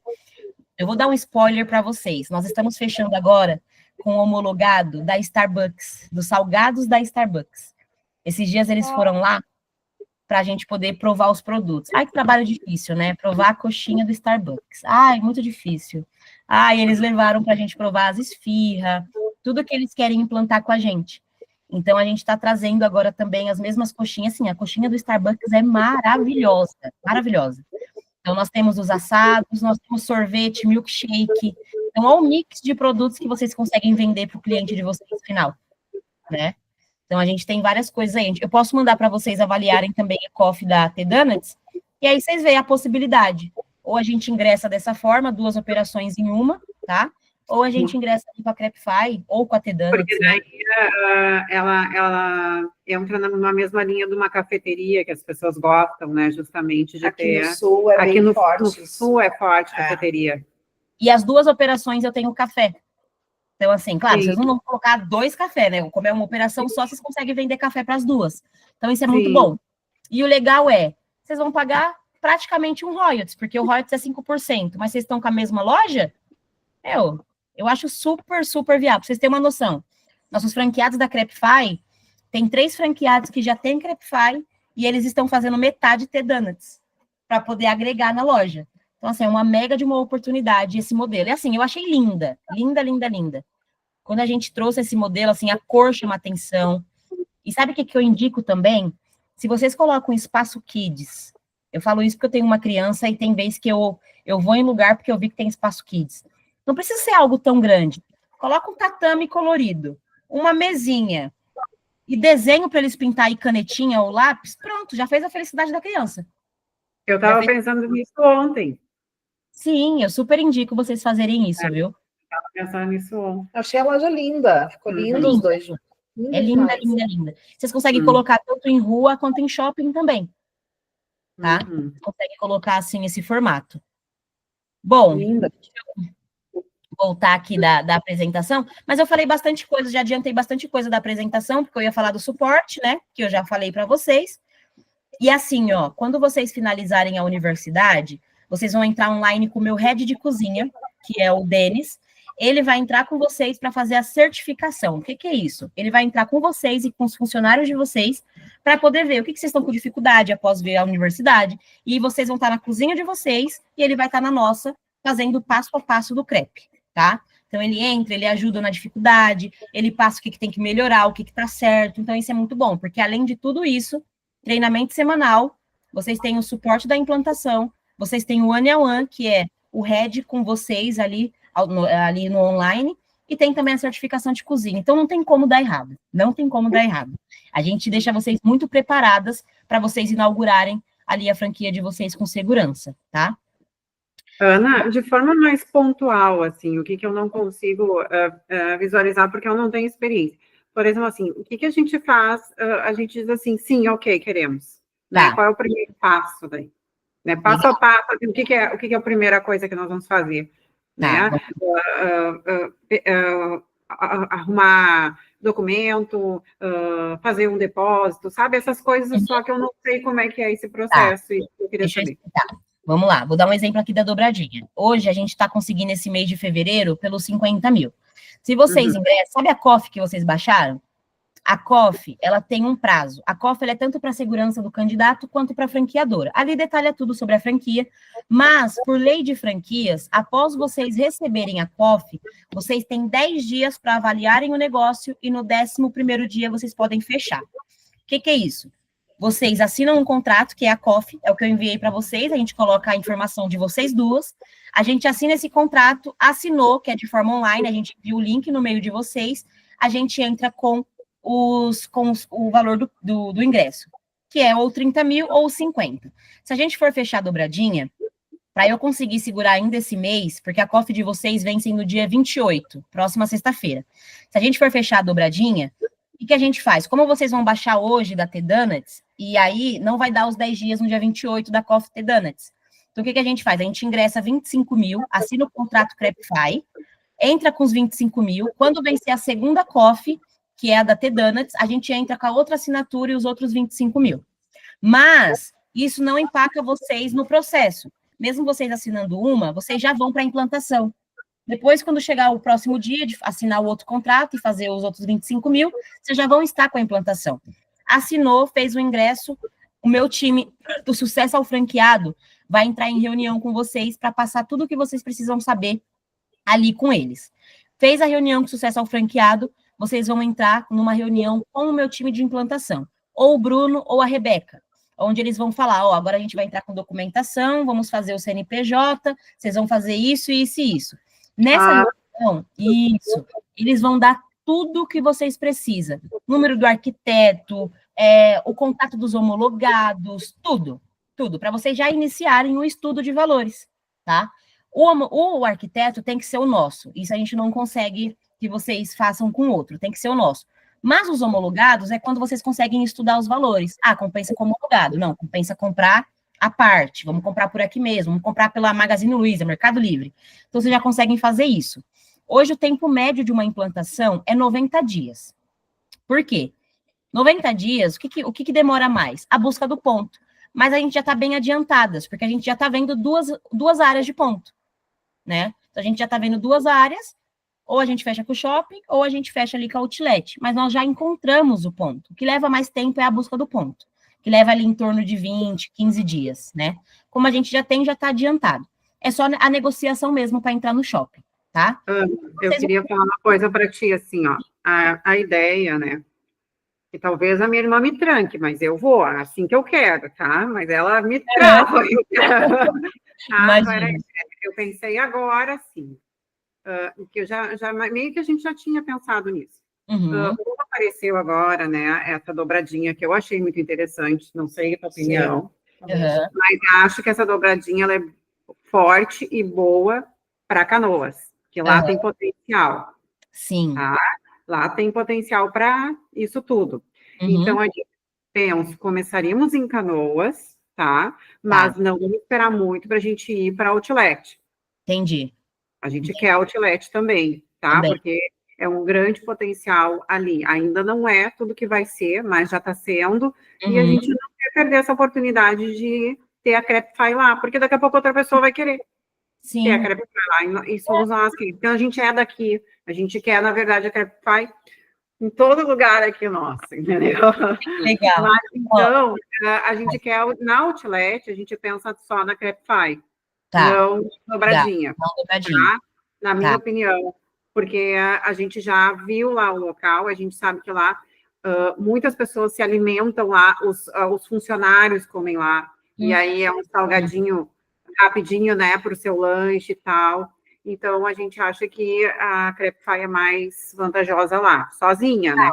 Eu vou dar um spoiler para vocês. Nós estamos fechando agora com o homologado da Starbucks, dos salgados da Starbucks. Esses dias eles foram lá para a gente poder provar os produtos. Ai, que trabalho difícil, né? Provar a coxinha do Starbucks. Ai, muito difícil. Ai, eles levaram para a gente provar as esfirra, tudo que eles querem implantar com a gente. Então, a gente está trazendo agora também as mesmas coxinhas. Assim, a coxinha do Starbucks é maravilhosa, maravilhosa. Então, nós temos os assados, nós temos sorvete, milkshake. Então, olha o mix de produtos que vocês conseguem vender para o cliente de vocês no final, né? Então, a gente tem várias coisas aí. Eu posso mandar para vocês avaliarem também a COF da T-Donuts, e aí vocês veem a possibilidade. Ou a gente ingressa dessa forma, 2 operações em uma, tá? Ou a gente ingressa com a Crepify, ou com a T-Donuts. Porque daí ela entra numa mesma linha de uma cafeteria, que as pessoas gostam, né? Justamente de aqui ter... no Sul é bem forte. No Sul é forte cafeteria. E as 2 operações eu tenho café. Então, assim, claro, Sim. vocês não vão colocar 2 cafés, né? Como é uma operação só, vocês conseguem vender café para as 2. Então, isso é muito bom. E o legal é, vocês vão pagar praticamente um royalties, porque o royalties é 5%, mas vocês estão com a mesma loja? Eu acho super, super viável. Pra vocês terem uma noção, nossos franqueados da Crepify, tem 3 franqueados que já têm Crepify e eles estão fazendo metade T-Donuts para poder agregar na loja. Então, assim, é uma mega de uma oportunidade esse modelo. E assim, eu achei linda, linda, linda, linda. Quando a gente trouxe esse modelo, assim, a cor chama atenção. E sabe o que eu indico também? Se vocês colocam espaço kids, eu falo isso porque eu tenho uma criança e tem vezes que eu vou em lugar porque eu vi que tem espaço kids. Não precisa ser algo tão grande. Coloca um tatame colorido, uma mesinha e desenho para eles pintar aí canetinha ou lápis, pronto, já fez a felicidade da criança. Eu estava pensando nisso ontem. Sim, eu super indico vocês fazerem isso, viu? Estava pensando nisso ontem. Achei a loja linda, ficou lindo os dois juntos. É linda, linda, linda. Vocês conseguem colocar tanto em rua quanto em shopping também, tá? Consegue colocar, assim, esse formato. Bom, linda. Voltar aqui da apresentação, mas eu falei bastante coisa, já adiantei bastante coisa da apresentação, porque eu ia falar do suporte, né, que eu já falei para vocês. E assim, ó, quando vocês finalizarem a universidade, vocês vão entrar online com o meu head de cozinha, que é o Denis. Ele vai entrar com vocês para fazer a certificação. O que é isso? Ele vai entrar com vocês e com os funcionários de vocês para poder ver o que vocês estão com dificuldade após ver a universidade. E vocês vão estar na cozinha de vocês e ele vai estar na nossa, fazendo o passo a passo do crepe, tá? Então, ele entra, ele ajuda na dificuldade, ele passa o que tem que melhorar, o que está certo. Então, isso é muito bom, porque além de tudo isso, treinamento semanal, vocês têm o suporte da implantação, vocês têm o one-on-one, que é o head com vocês ali no online, e tem também a certificação de cozinha. Então, não tem como dar errado. Não tem como dar errado. A gente deixa vocês muito preparadas para vocês inaugurarem ali a franquia de vocês com segurança, tá? Ana, de forma mais pontual, assim, o que eu não consigo visualizar, porque eu não tenho experiência. Por exemplo, assim, o que a gente faz? A gente diz assim, sim, ok, queremos. Né? Qual é o primeiro passo daí? Né? Passo a passo, assim, o que é a primeira coisa que nós vamos fazer? Né? arrumar documento, fazer um depósito, sabe? Essas coisas, só que eu não sei como é que é esse processo, e eu queria Deixa eu saber. explicar. Vamos lá, vou dar um exemplo aqui da dobradinha. Hoje a gente está conseguindo esse mês de fevereiro pelos 50 mil. Se vocês ingressam, sabe a COF que vocês baixaram? A COF, ela tem um prazo. A COF, ela é tanto para a segurança do candidato quanto para a franqueadora. Ali detalha tudo sobre a franquia, mas, por lei de franquias, após vocês receberem a COF, vocês têm 10 dias para avaliarem o negócio e no 11º dia vocês podem fechar. O que é isso? Vocês assinam um contrato, que é a COF, é o que eu enviei para vocês, a gente coloca a informação de vocês duas, a gente assina esse contrato, assinou, que é de forma online, a gente viu o link no meio de vocês, a gente entra com o valor do ingresso, que é ou 30 mil ou 50. Se a gente for fechar a dobradinha, para eu conseguir segurar ainda esse mês, porque a COF de vocês vence no dia 28, próxima sexta-feira. Se a gente for fechar a dobradinha, o que a gente faz? Como vocês vão baixar hoje da T-Donuts, e aí não vai dar os 10 dias no dia 28 da COF T-Donuts. Então, o que a gente faz? A gente ingressa 25 mil, assina o contrato Crepify, entra com os 25 mil, quando vencer a segunda COF, que é a da T-Donuts, a gente entra com a outra assinatura e os outros 25 mil. Mas isso não empaca vocês no processo. Mesmo vocês assinando uma, vocês já vão para a implantação. Depois, quando chegar o próximo dia de assinar o outro contrato e fazer os outros 25 mil, vocês já vão estar com a implantação. Assinou, fez o ingresso, o meu time do Sucesso ao Franqueado vai entrar em reunião com vocês para passar tudo o que vocês precisam saber ali com eles. Fez a reunião com Sucesso ao Franqueado, vocês vão entrar numa reunião com o meu time de implantação, ou o Bruno ou a Rebeca, onde eles vão falar, agora a gente vai entrar com documentação, vamos fazer o CNPJ, vocês vão fazer isso, isso e isso. Nessa reunião, eles vão dar tudo o que vocês precisam. Número do arquiteto, o contato dos homologados, tudo, para vocês já iniciarem o estudo de valores, tá? O arquiteto tem que ser o nosso, isso a gente não consegue que vocês façam com outro, tem que ser o nosso. Mas os homologados é quando vocês conseguem estudar os valores. Compensa com homologado. Não, compensa comprar à parte. Vamos comprar por aqui mesmo. Vamos comprar pela Magazine Luiza, Mercado Livre. Então, vocês já conseguem fazer isso. Hoje, o tempo médio de uma implantação é 90 dias. Por quê? 90 dias, o que demora mais? A busca do ponto. Mas a gente já está bem adiantadas, porque a gente já está vendo duas áreas de ponto, né? Então, a gente já está vendo duas áreas, ou a gente fecha com o shopping, ou a gente fecha ali com a outlet. Mas nós já encontramos o ponto. O que leva mais tempo é a busca do ponto, que leva ali em torno de 20, 15 dias, né? Como a gente já está adiantado. É só a negociação mesmo para entrar no shopping, tá? Eu queria falar uma coisa para ti, assim, ó. A ideia, né? Que talvez a minha irmã me tranque, mas eu vou, assim que eu quero, tá? Mas ela me trava. Eu pensei agora, sim. Que eu já meio que a gente já tinha pensado nisso. Como apareceu agora, né, essa dobradinha que eu achei muito interessante, não sei a tua opinião, mas acho que essa dobradinha ela é forte e boa para Canoas, que lá tem potencial. Sim. Tá? Lá tem potencial para isso tudo. Então, a gente pensa, começaríamos em Canoas, tá? Mas não vamos esperar muito para a gente ir para Outlet. Entendi. A gente quer outlet também, tá? Porque é um grande potencial ali. Ainda não é tudo que vai ser, mas já está sendo. E a gente não quer perder essa oportunidade de ter a Crepify lá, porque daqui a pouco outra pessoa vai querer ter a Crepify lá. E somos nós que... Então, a gente é daqui. A gente quer, na verdade, a Crepify em todo lugar aqui nosso, entendeu? Legal. Mas, então, a gente quer... Na outlet, a gente pensa só na Crepify. Não dobradinha, tá? Na minha opinião, porque a gente já viu lá o local, a gente sabe que lá muitas pessoas se alimentam lá, os funcionários comem lá, e aí é um salgadinho rapidinho, né, para o seu lanche e tal. Então, a gente acha que a Crepify é mais vantajosa lá, sozinha, né?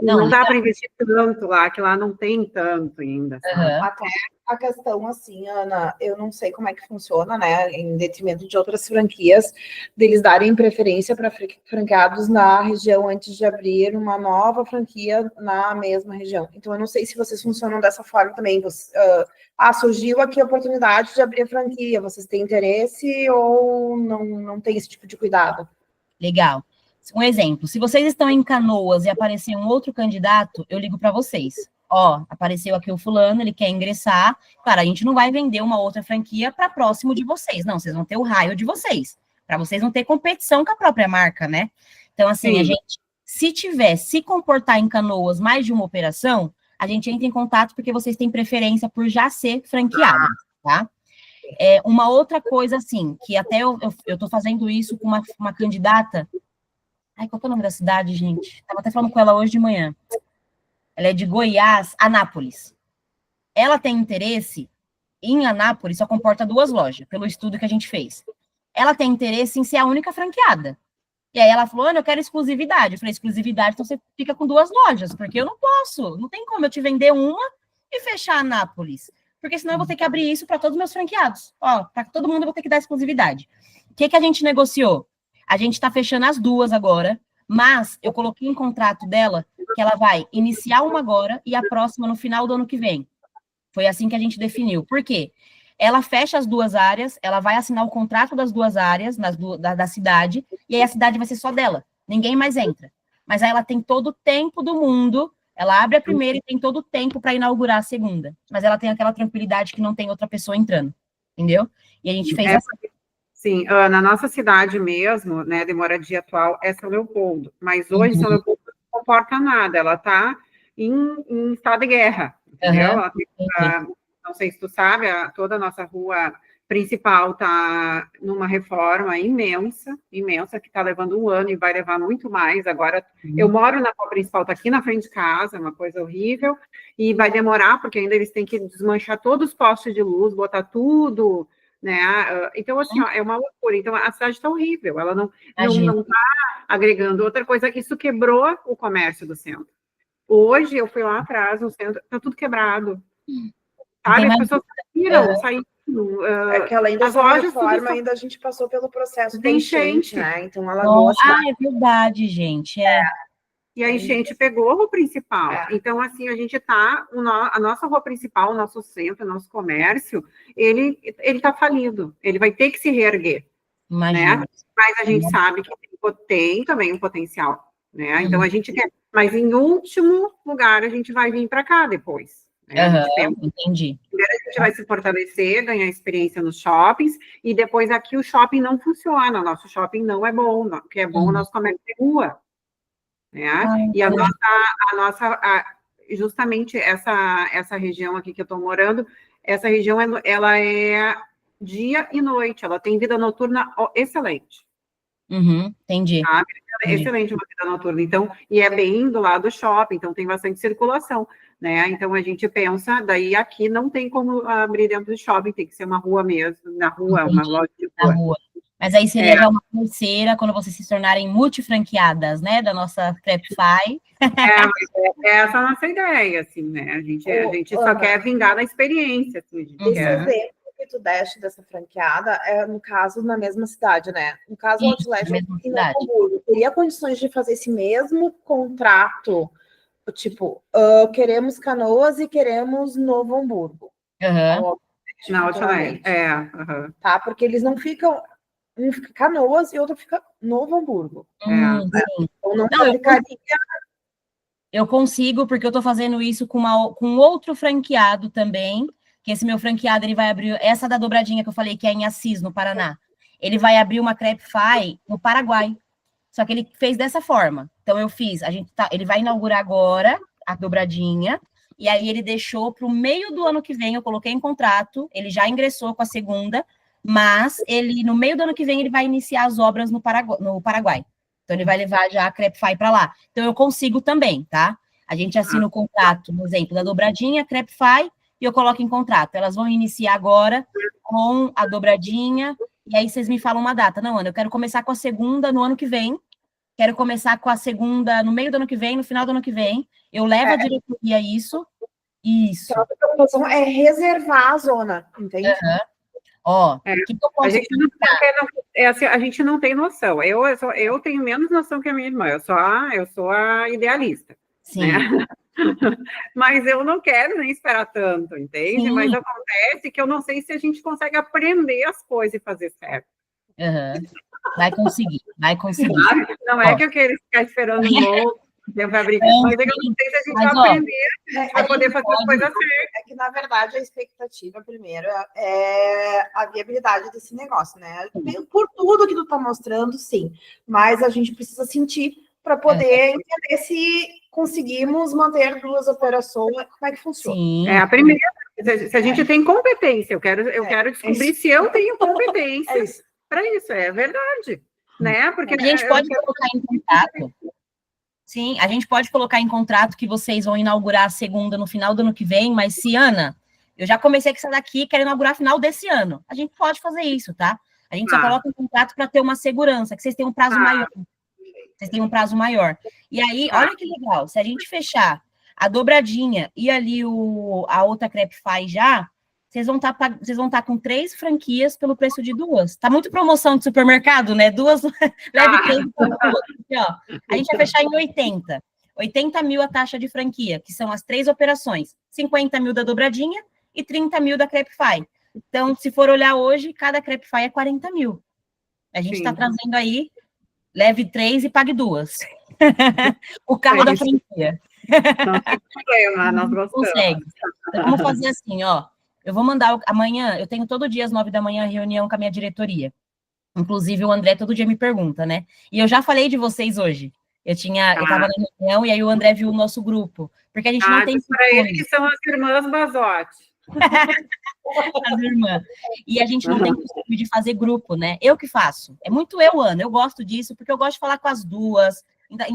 Não dá para investir tanto lá, que lá não tem tanto ainda. Até a questão, assim, Ana, eu não sei como é que funciona, né, em detrimento de outras franquias, deles darem preferência para franqueados na região antes de abrir uma nova franquia na mesma região. Então, eu não sei se vocês funcionam dessa forma também. Surgiu aqui a oportunidade de abrir a franquia, vocês têm interesse ou não tem esse tipo de cuidado? Legal. Um exemplo, se vocês estão em Canoas e aparecer um outro candidato, eu ligo para vocês. Ó, apareceu aqui o fulano, ele quer ingressar. Claro, a gente não vai vender uma outra franquia para próximo de vocês. Não, vocês vão ter o raio de vocês. Para vocês não ter competição com a própria marca, né? Então, assim, Sim. a gente, se comportar em Canoas mais de uma operação, a gente entra em contato porque vocês têm preferência por já ser franqueado, tá? Uma outra coisa, assim, que até eu tô fazendo isso com uma candidata. Ai, qual que é o nome da cidade, gente? Estava até falando com ela hoje de manhã. Ela é de Goiás, Anápolis. Ela tem interesse em Anápolis, só comporta 2 lojas, pelo estudo que a gente fez. Ela tem interesse em ser a única franqueada. E aí ela falou, Ana, eu quero exclusividade. Eu falei, exclusividade, então você fica com 2 lojas, porque eu não posso. Não tem como eu te vender uma e fechar Anápolis. Porque senão eu vou ter que abrir isso para todos os meus franqueados. Ó, para todo mundo eu vou ter que dar exclusividade. O que a gente negociou? A gente está fechando as 2 agora, mas eu coloquei em contrato dela que ela vai iniciar uma agora e a próxima no final do ano que vem. Foi assim que a gente definiu. Por quê? Ela fecha as 2 áreas, ela vai assinar o contrato das 2 áreas da cidade, e aí a cidade vai ser só dela. Ninguém mais entra. Mas aí ela tem todo o tempo do mundo, ela abre a primeira e tem todo o tempo para inaugurar a segunda. Mas ela tem aquela tranquilidade que não tem outra pessoa entrando. Entendeu? E a gente fez assim. Sim, na nossa cidade mesmo, né, de moradia atual, é São Leopoldo. Mas hoje São Leopoldo não comporta nada, ela está em estado de guerra, entendeu? Ela tem, não sei se tu sabe, toda a nossa rua principal está numa reforma imensa, que está levando 1 ano e vai levar muito mais. Agora, eu moro na rua principal, está aqui na frente de casa, é uma coisa horrível, e vai demorar, porque ainda eles têm que desmanchar todos os postes de luz, botar tudo, né? Então, assim, ó, é uma loucura. Então, a cidade está horrível, ela não está agregando outra coisa. Isso quebrou o comércio do centro. Hoje, eu fui lá atrás, no centro, está tudo quebrado. Sabe? As pessoas saíram. É que além dessa reforma, ainda a gente passou pelo processo da enchente, né? Então, ela gosta. É verdade, gente. E a enchente pegou a rua principal. Então, assim, a gente está... A nossa rua principal, o nosso centro, o nosso comércio, ele está falido. Ele vai ter que se reerguer. Né? Mas a gente sabe que tem também um potencial. Né? Então, a gente quer... Mas, em último lugar, a gente vai vir para cá depois. Entendi. Primeiro a gente vai se fortalecer, ganhar experiência nos shoppings, e depois aqui o shopping não funciona, o nosso shopping não é bom, o que é bom o nosso comércio de rua. Né? E justamente essa região aqui que eu estou morando, essa região, ela é dia e noite, ela tem vida noturna excelente. Entendi. Excelente uma vida noturna, então, e é bem do lado do shopping, então tem bastante circulação, né? Então a gente pensa, daí aqui não tem como abrir dentro do shopping, tem que ser uma rua mesmo, na rua, uma loja de rua. Na rua. Mas aí seria já uma terceira, quando vocês se tornarem multifranqueadas, né, da nossa Crepify. Mas essa é a nossa ideia, assim, né? A gente só quer vingar na experiência, assim. Esse exemplo que tu deste dessa franqueada é, no caso, na mesma cidade, né? No caso, o Outlet em Novo Hamburgo, teria condições de fazer esse mesmo contrato, tipo, queremos Canoas e queremos Novo Hamburgo. Na Outlet, Tá? Porque eles não ficam... Um fica Canoas e outro fica Novo Hamburgo. Então, eu consigo, porque eu estou fazendo isso com outro franqueado também, que esse meu franqueado, ele vai abrir, essa da dobradinha que eu falei, que é em Assis, no Paraná, ele vai abrir uma Crepify no Paraguai, só que ele fez dessa forma. Então, eu fiz, ele vai inaugurar agora a dobradinha, e aí ele deixou para o meio do ano que vem, eu coloquei em contrato, ele já ingressou com a segunda, mas no meio do ano que vem, ele vai iniciar as obras no Paraguai. Então, ele vai levar já a Crepify para lá. Então, eu consigo também, tá? A gente assina o contrato, no exemplo da dobradinha, Crepify, e eu coloco em contrato. Elas vão iniciar agora com a dobradinha, e aí vocês me falam uma data. Não, Ana, eu quero começar com a segunda no ano que vem, quero começar com a segunda no meio do ano que vem, no final do ano que vem. Eu levo a diretoria isso. Então, a preocupação é reservar a zona, entende? A gente não tem noção. Eu tenho menos noção que a minha irmã. Eu sou a idealista. Sim. Né? Mas eu não quero nem esperar tanto, entende? Sim. Mas acontece que eu não sei se a gente consegue aprender as coisas e fazer certo. Vai conseguir, vai conseguir. Não é que eu queira ficar esperando um outro tempo para abrir, mas é que eu não sei se a gente vai aprender, a gente vai poder fazer as coisas certas. É que, na verdade, a expectativa, primeiro, é a viabilidade desse negócio, né? Por tudo que tu tá mostrando, sim. Mas a gente precisa sentir para poder entender se conseguimos manter 2 operações, como é que funciona. Sim. É a primeira, se a gente tem competência, eu quero descobrir se eu tenho competência para isso, é verdade. Né? Porque a gente pode colocar em contrato. Sim, a gente pode colocar em contrato que vocês vão inaugurar a segunda no final do ano que vem, mas se, Ana, eu já comecei com essa daqui, quero inaugurar no final desse ano. A gente pode fazer isso, tá? A gente só coloca em contrato para ter uma segurança, que vocês têm um prazo maior. Vocês têm um prazo maior. E aí, olha que legal, se a gente fechar a dobradinha e ali a outra Crepify já, vocês vão estar com 3 franquias pelo preço de 2. Tá muito promoção de supermercado, né? 2, leve 3 por 2. Aqui, ó. A gente vai fechar em 80. 80 mil a taxa de franquia, que são as 3 operações. 50 mil da dobradinha e 30 mil da Crepify. Então, se for olhar hoje, cada Crepify é 40 mil. A gente está trazendo aí, leve 3 e pague 2. O carro da franquia. Não tem problema, nós gostamos. Consegue. Então, vamos fazer assim, ó. Eu vou mandar amanhã, eu tenho todo dia às 9 da manhã reunião com a minha diretoria. Inclusive, o André todo dia me pergunta, né? E eu já falei de vocês hoje. Eu tava na reunião e aí o André viu o nosso grupo. Porque a gente não tem... para ele que são as irmãs Basotti. As irmãs. E a gente não tem costume de fazer grupo, né? Eu que faço. É muito eu, Ana. Eu gosto disso, porque eu gosto de falar com as duas.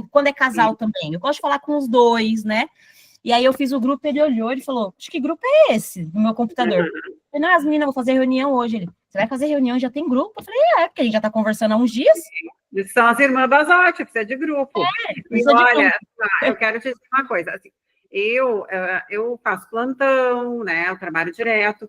Quando é casal também. Eu gosto de falar com os dois, né? E aí eu fiz o grupo, ele olhou, ele falou, que grupo é esse no meu computador? Eu falei, não, as meninas vão fazer reunião hoje. Ele, você vai fazer reunião, já tem grupo? Eu falei, porque a gente já tá conversando há uns dias. São as irmãs Basotti, precisa de grupo. E olha, eu quero te dizer uma coisa, assim, eu faço plantão, né, eu trabalho direto,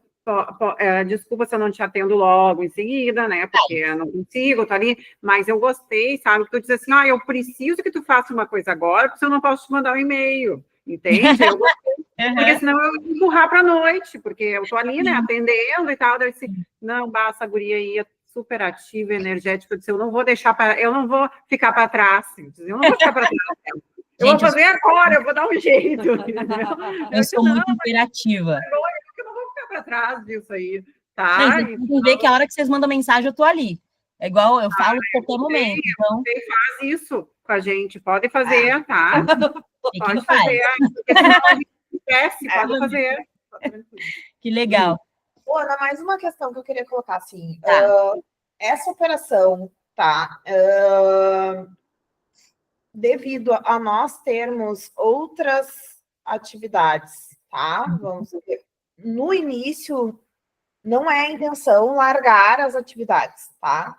desculpa se eu não te atendo logo em seguida, né, porque eu não consigo, eu tô ali, mas eu gostei, sabe, que tu diz assim, eu preciso que tu faça uma coisa agora, porque eu não posso te mandar um e-mail. Entende? Eu gostei, porque senão eu ia empurrar para a noite, porque eu tô ali, né, atendendo e tal, daí assim, não, basta, a guria aí é super ativa, energética, eu disse, eu não vou ficar para trás, eu não vou ficar para trás, eu vou fazer agora, eu vou dar um jeito, entendeu? Eu sou muito imperativa. Eu não vou ficar para trás disso aí, tá? Tem que ver que a hora que vocês mandam mensagem, eu tô ali. É igual, eu falo a qualquer momento. Então... Você faz isso com a gente, pode fazer, tá? Pode fazer, porque senão a gente esquece, pode fazer. Que legal. Ana, mais uma questão que eu queria colocar, assim, essa operação, devido a nós termos outras atividades, tá? Vamos ver. No início, não é a intenção largar as atividades, tá?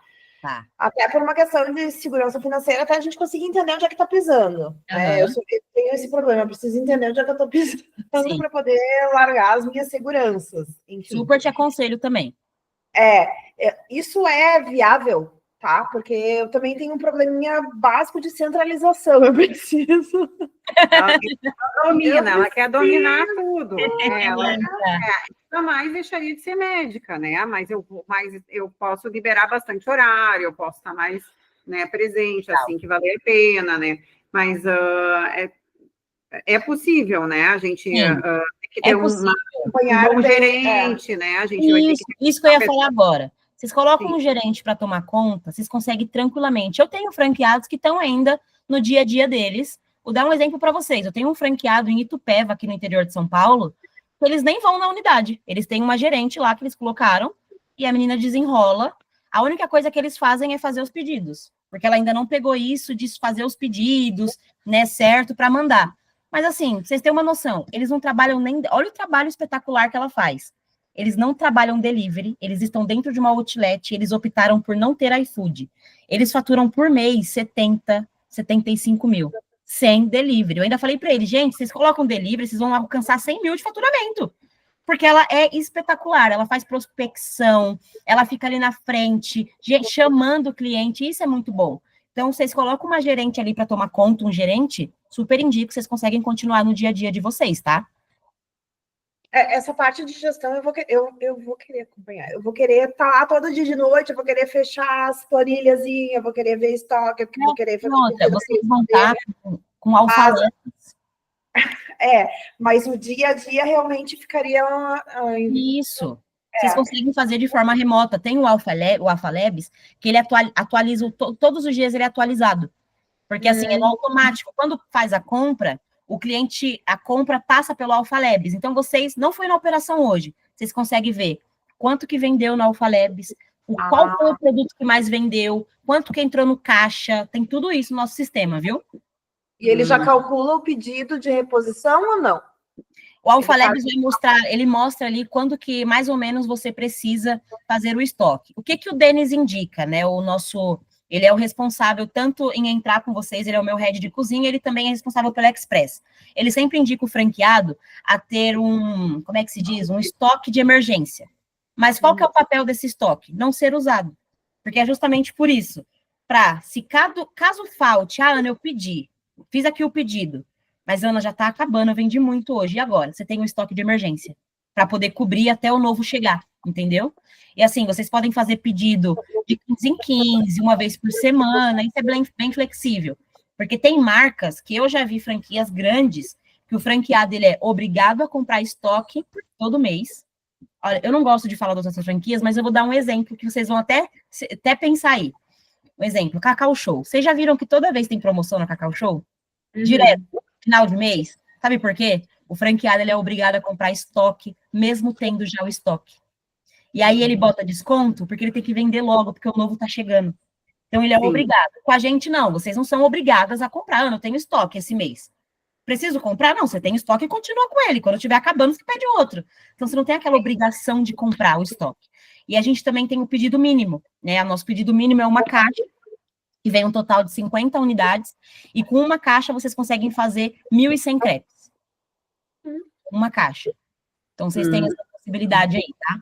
Até por uma questão de segurança financeira, até a gente conseguir entender onde é que está pisando. Né? Eu tenho esse problema, eu preciso entender onde é que eu estou pisando para poder largar as minhas seguranças. Enfim. Super te aconselho também. Isso é viável, tá? Porque eu também tenho um probleminha básico de centralização, eu preciso. Ela quer dominar tudo. Ela jamais deixaria de ser médica, né? Mas eu posso liberar bastante horário, eu posso estar mais, né, presente, assim, que vale a pena, né? Mas é possível, né? A gente tem que ter um bom gerente, né? A gente vai ter que ter isso que eu ia falar agora. Vocês colocam um gerente para tomar conta, vocês conseguem tranquilamente. Eu tenho franqueados que estão ainda no dia a dia deles. Vou dar um exemplo para vocês. Eu tenho um franqueado em Itupeva, aqui no interior de São Paulo, que eles nem vão na unidade. Eles têm uma gerente lá que eles colocaram e a menina desenrola. A única coisa que eles fazem é fazer os pedidos, porque ela ainda não pegou isso de fazer os pedidos, né, certo, para mandar. Mas assim, vocês têm uma noção, eles não trabalham nem... Olha o trabalho espetacular que ela faz. Eles não trabalham delivery, eles estão dentro de uma outlet, eles optaram por não ter iFood. Eles faturam por mês 70, 75 mil, sem delivery. Eu ainda falei para eles, gente, vocês colocam delivery, vocês vão alcançar 100 mil de faturamento. Porque ela é espetacular, ela faz prospecção, ela fica ali na frente, chamando o cliente, isso é muito bom. Então, vocês colocam uma gerente ali para tomar conta, um gerente, super indico, vocês conseguem continuar no dia a dia de vocês, tá? Essa parte de gestão eu vou querer acompanhar. Eu vou querer estar lá todo dia de noite, eu vou querer fechar as planilhazinhas, eu vou querer ver estoque, eu vou querer fazer... Outra, vocês vão estar com alfaletes. Mas o dia a dia realmente ficaria... Isso. Vocês conseguem fazer de forma remota. Tem o Alpha Labs, que ele atualiza, todos os dias ele é atualizado. Porque, assim, é no automático. Quando faz a compra, a compra passa pelo Alpha Labs. Então, vocês, não foi na operação hoje, vocês conseguem ver quanto que vendeu na Alpha Labs, qual foi o produto que mais vendeu, quanto que entrou no caixa, tem tudo isso no nosso sistema, viu? E ele já calcula o pedido de reposição ou não? O Alpha Labs vai mostrar, ele mostra ali quando que mais ou menos você precisa fazer o estoque. O que que o Denis indica, né? Ele é o responsável tanto em entrar com vocês, ele é o meu head de cozinha, ele também é responsável pela Express. Ele sempre indica o franqueado a ter como é que se diz? Um estoque de emergência. Mas qual que é o papel desse estoque? Não ser usado. Porque é justamente por isso. Caso falte, Ana, eu fiz aqui o pedido, mas Ana, já está acabando, eu vendi muito hoje, e agora? Você tem um estoque de emergência para poder cobrir até o novo chegar, entendeu? E assim, vocês podem fazer pedido de 15 em 15, uma vez por semana, isso é bem flexível. Porque tem marcas que eu já vi franquias grandes, que o franqueado ele é obrigado a comprar estoque todo mês. Olha, eu não gosto de falar das outras franquias, mas eu vou dar um exemplo que vocês vão até pensar aí. Um exemplo, Cacau Show. Vocês já viram que toda vez tem promoção na Cacau Show? Direto, final de mês. Sabe por quê? O franqueado ele é obrigado a comprar estoque, mesmo tendo já o estoque. E aí ele bota desconto, porque ele tem que vender logo, porque o novo tá chegando. Então ele é obrigado. Com a gente, não. Vocês não são obrigadas a comprar. Eu não tenho estoque esse mês. Preciso comprar? Não, você tem estoque e continua com ele. Quando estiver acabando, você pede outro. Então você não tem aquela obrigação de comprar o estoque. E a gente também tem o pedido mínimo, né? O nosso pedido mínimo é uma caixa, que vem um total de 50 unidades, e com uma caixa vocês conseguem fazer 1.100 crepes. Uma caixa. Então vocês têm essa possibilidade aí, tá?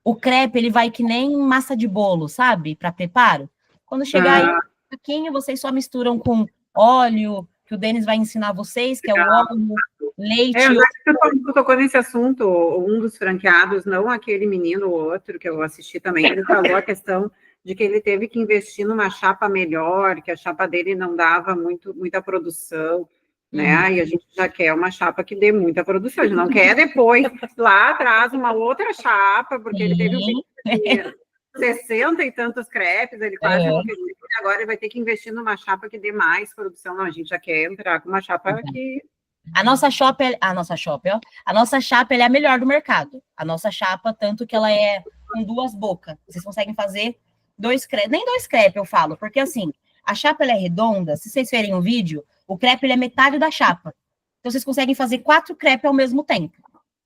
O crepe, ele vai que nem massa de bolo, sabe? Para preparo. Quando chegar aí, um pouquinho, vocês só misturam com óleo, que o Denis vai ensinar vocês, que é o óleo, leite... Eu tocou nesse assunto, um dos franqueados, não aquele menino, o outro, que eu assisti também, ele falou a questão de que ele teve que investir numa chapa melhor, que a chapa dele não dava muita produção, né? E a gente já quer uma chapa que dê muita produção, a gente não quer depois, lá atrás, uma outra chapa, porque ele teve 60 e tantos crepes, ele quase investiu, e agora ele vai ter que investir numa chapa que dê mais produção. Não, a gente já quer entrar com uma chapa que... A nossa chapa, ela é a melhor do mercado. A nossa chapa, tanto que ela é com 2 bocas. Vocês conseguem fazer 2 crepes, nem 2 crepes eu falo, porque assim, a chapa ela é redonda, se vocês verem o vídeo, o crepe ele é metade da chapa. Então vocês conseguem fazer 4 crepes ao mesmo tempo.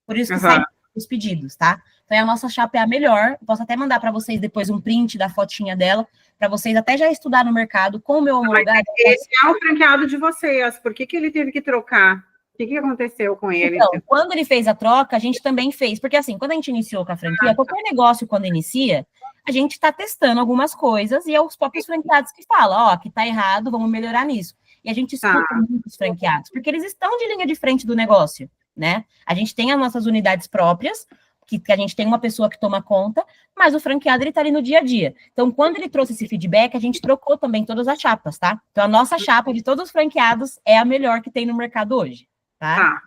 Por isso que saem os pedidos, tá? Então a nossa chapa é a melhor. Posso até mandar para vocês depois um print da fotinha dela, para vocês até já estudar no mercado com o meu homologado. Esse é o franqueado de vocês. Por que ele teve que trocar? O que aconteceu com ele? Então, quando ele fez a troca, a gente também fez. Porque, assim, quando a gente iniciou com a franquia, qualquer negócio, quando inicia, a gente está testando algumas coisas e é os próprios franqueados que falam, ó, aqui tá errado, vamos melhorar nisso. E a gente escuta muitos franqueados, porque eles estão de linha de frente do negócio, né? A gente tem as nossas unidades próprias, que a gente tem uma pessoa que toma conta, mas o franqueado, ele tá ali no dia a dia. Então, quando ele trouxe esse feedback, a gente trocou também todas as chapas, tá? Então, a nossa chapa de todos os franqueados é a melhor que tem no mercado hoje. Tá?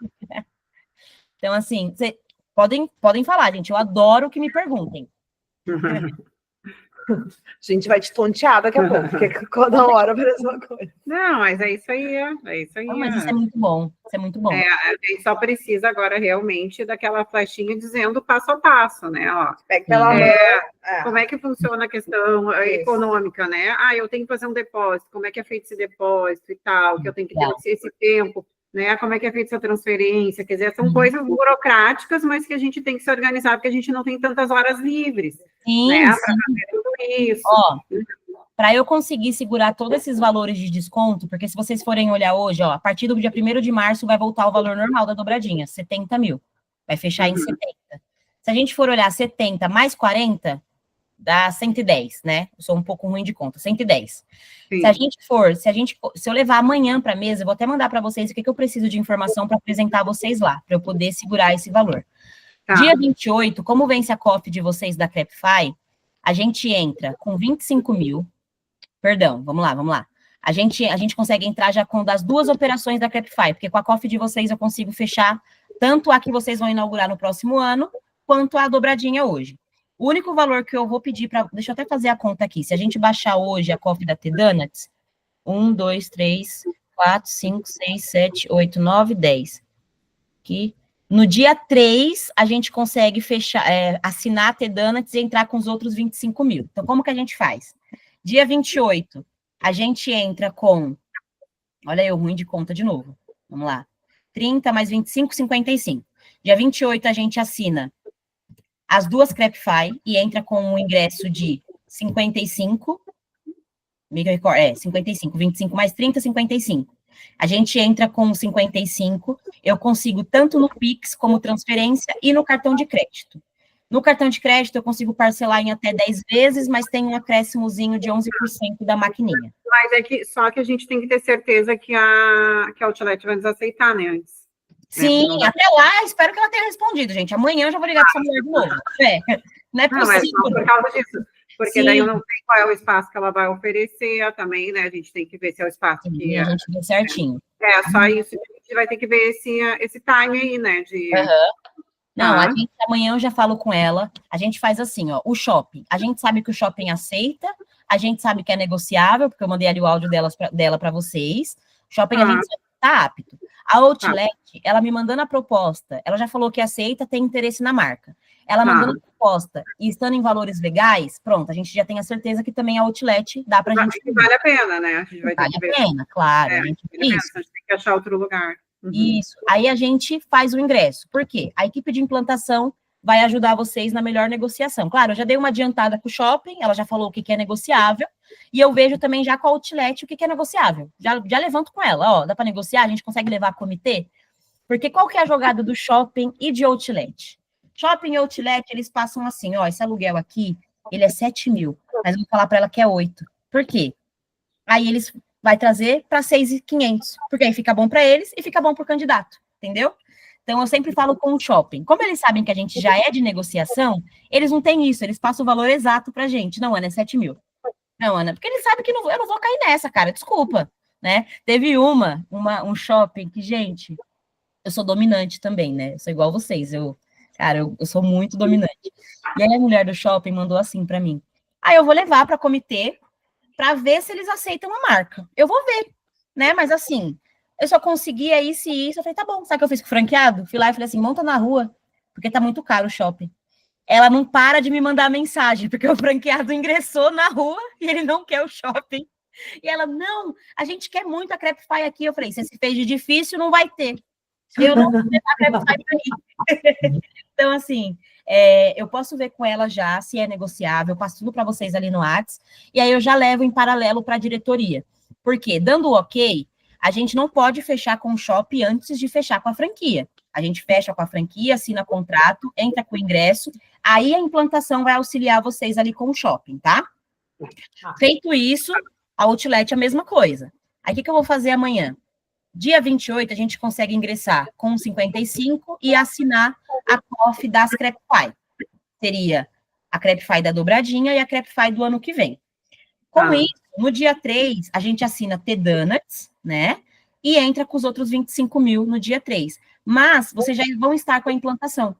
Então, assim, vocês podem falar, gente. Eu adoro que me perguntem. A gente vai te tontear daqui a pouco, porque toda hora parece uma coisa. Não, mas é isso aí, Não, mas isso é muito bom, isso é muito bom. A gente só precisa agora realmente daquela flechinha dizendo passo a passo, né? Ó, pega pela mão. Como é que funciona a questão econômica, né? Eu tenho que fazer um depósito, como é que é feito esse depósito e tal, que eu tenho que ter esse tempo, né? Como é que é feita essa transferência? Quer dizer, são coisas burocráticas, mas que a gente tem que se organizar, porque a gente não tem tantas horas livres. Sim, né? Para fazer tudo isso. Ó, para eu conseguir segurar todos esses valores de desconto, porque se vocês forem olhar hoje, ó, a partir do dia 1º de março vai voltar o valor normal da dobradinha, 70 mil. Vai fechar em 70. Se a gente for olhar 70 mais 40, dá 110, né? Eu sou um pouco ruim de conta, 110. Sim. Se eu levar amanhã para a mesa, eu vou até mandar para vocês o que eu preciso de informação para apresentar vocês lá, para eu poder segurar esse valor. Tá. Dia 28, como vence a COF de vocês da Crepify, a gente entra com 25 mil, perdão, vamos lá. A gente consegue entrar já com das 2 operações da Crepify, porque com a COF de vocês eu consigo fechar tanto a que vocês vão inaugurar no próximo ano, quanto a dobradinha hoje. O único valor que eu vou pedir para... Deixa eu até fazer a conta aqui. Se a gente baixar hoje a COF da T-Donuts, 1, 2, 3, 4, 5, 6, 7, 8, 9, 10. Aqui. No dia 3, a gente consegue fechar, assinar a T-Donuts e entrar com os outros 25 mil. Então, como que a gente faz? Dia 28, a gente entra com... Olha eu, ruim de conta de novo. Vamos lá. 30 mais 25, 55. Dia 28, a gente assina as 2 Crepify e entra com um ingresso de 55, 55, 25 mais 30, 55. A gente entra com 55, eu consigo tanto no Pix como transferência e no cartão de crédito. No cartão de crédito eu consigo parcelar em até 10 vezes, mas tem um acréscimozinho de 11% da maquininha. Mas só que a gente tem que ter certeza que a Outlet vai nos aceitar, né, antes. Sim, até lá, espero que ela tenha respondido, gente. Amanhã eu já vou ligar para essa mulher de novo. Não é possível. Não, é só por causa disso. Porque Sim. Daí eu não sei qual é o espaço que ela vai oferecer também, né? A gente tem que ver se é o espaço que... a gente vê certinho. Só isso. A gente vai ter que ver esse time aí, né? Não, a gente, amanhã eu já falo com ela. A gente faz assim, ó, o shopping. A gente sabe que o shopping aceita, a gente sabe que é negociável, porque eu mandei ali o áudio dela para vocês. O shopping a gente sabe que tá apto. A Outlet, ela me mandando a proposta, ela já falou que aceita, tem interesse na marca. Ela mandando a proposta e estando em valores legais, pronto, a gente já tem a certeza que também a Outlet dá pra gente... Vale a pena, né? A gente vai ter que ver. Vale a pena, claro. A gente tem que achar outro lugar. Isso. Aí a gente faz o ingresso. Por quê? A equipe de implantação vai ajudar vocês na melhor negociação. Claro, eu já dei uma adiantada com o shopping, ela já falou o que é negociável, e eu vejo também já com a Outlet o que é negociável. Já levanto com ela, ó, dá para negociar? A gente consegue levar a comitê? Porque qual que é a jogada do shopping e de Outlet? Shopping e Outlet, eles passam assim, ó, esse aluguel aqui, ele é 7 mil, mas eu vou falar para ela que é 8. Por quê? Aí eles vai trazer para 6.500, porque aí fica bom para eles e fica bom para o candidato, entendeu? Então, eu sempre falo com o shopping. Como eles sabem que a gente já é de negociação, eles não têm isso, eles passam o valor exato para a gente. Não, Ana, é 7 mil. Não, Ana, porque eles sabem que eu não vou cair nessa, cara, desculpa, né? Teve um shopping que, gente, eu sou dominante também, né? Eu sou igual vocês, eu sou muito dominante. E aí a mulher do shopping mandou assim para mim. Aí eu vou levar para comitê para ver se eles aceitam a marca. Eu vou ver, né? Mas assim, eu só conseguia isso e isso. Eu falei, tá bom. Sabe o que eu fiz com o franqueado? Fui lá e falei assim, monta na rua, porque tá muito caro o shopping. Ela não para de me mandar mensagem, porque o franqueado ingressou na rua e ele não quer o shopping. E ela, não, a gente quer muito a Crepify aqui. Eu falei, se você fez de difícil, não vai ter. Eu não vou levar a Crepify para mim. Então, assim, eu posso ver com ela já se é negociável, eu passo tudo para vocês ali no Whats, e aí eu já levo em paralelo para a diretoria. Por quê? Dando o ok, a gente não pode fechar com o shopping antes de fechar com a franquia. A gente fecha com a franquia, assina contrato, entra com o ingresso, aí a implantação vai auxiliar vocês ali com o shopping, tá? Feito isso, a Outlet é a mesma coisa. Aí o que eu vou fazer amanhã? Dia 28, a gente consegue ingressar com 55 e assinar a COF das Crepify. Seria a Crepify da dobradinha e a Crepify do ano que vem. Com isso, no dia 3, a gente assina T-Donuts, né? E entra com os outros 25 mil no dia 3. Mas vocês já vão estar com a implantação.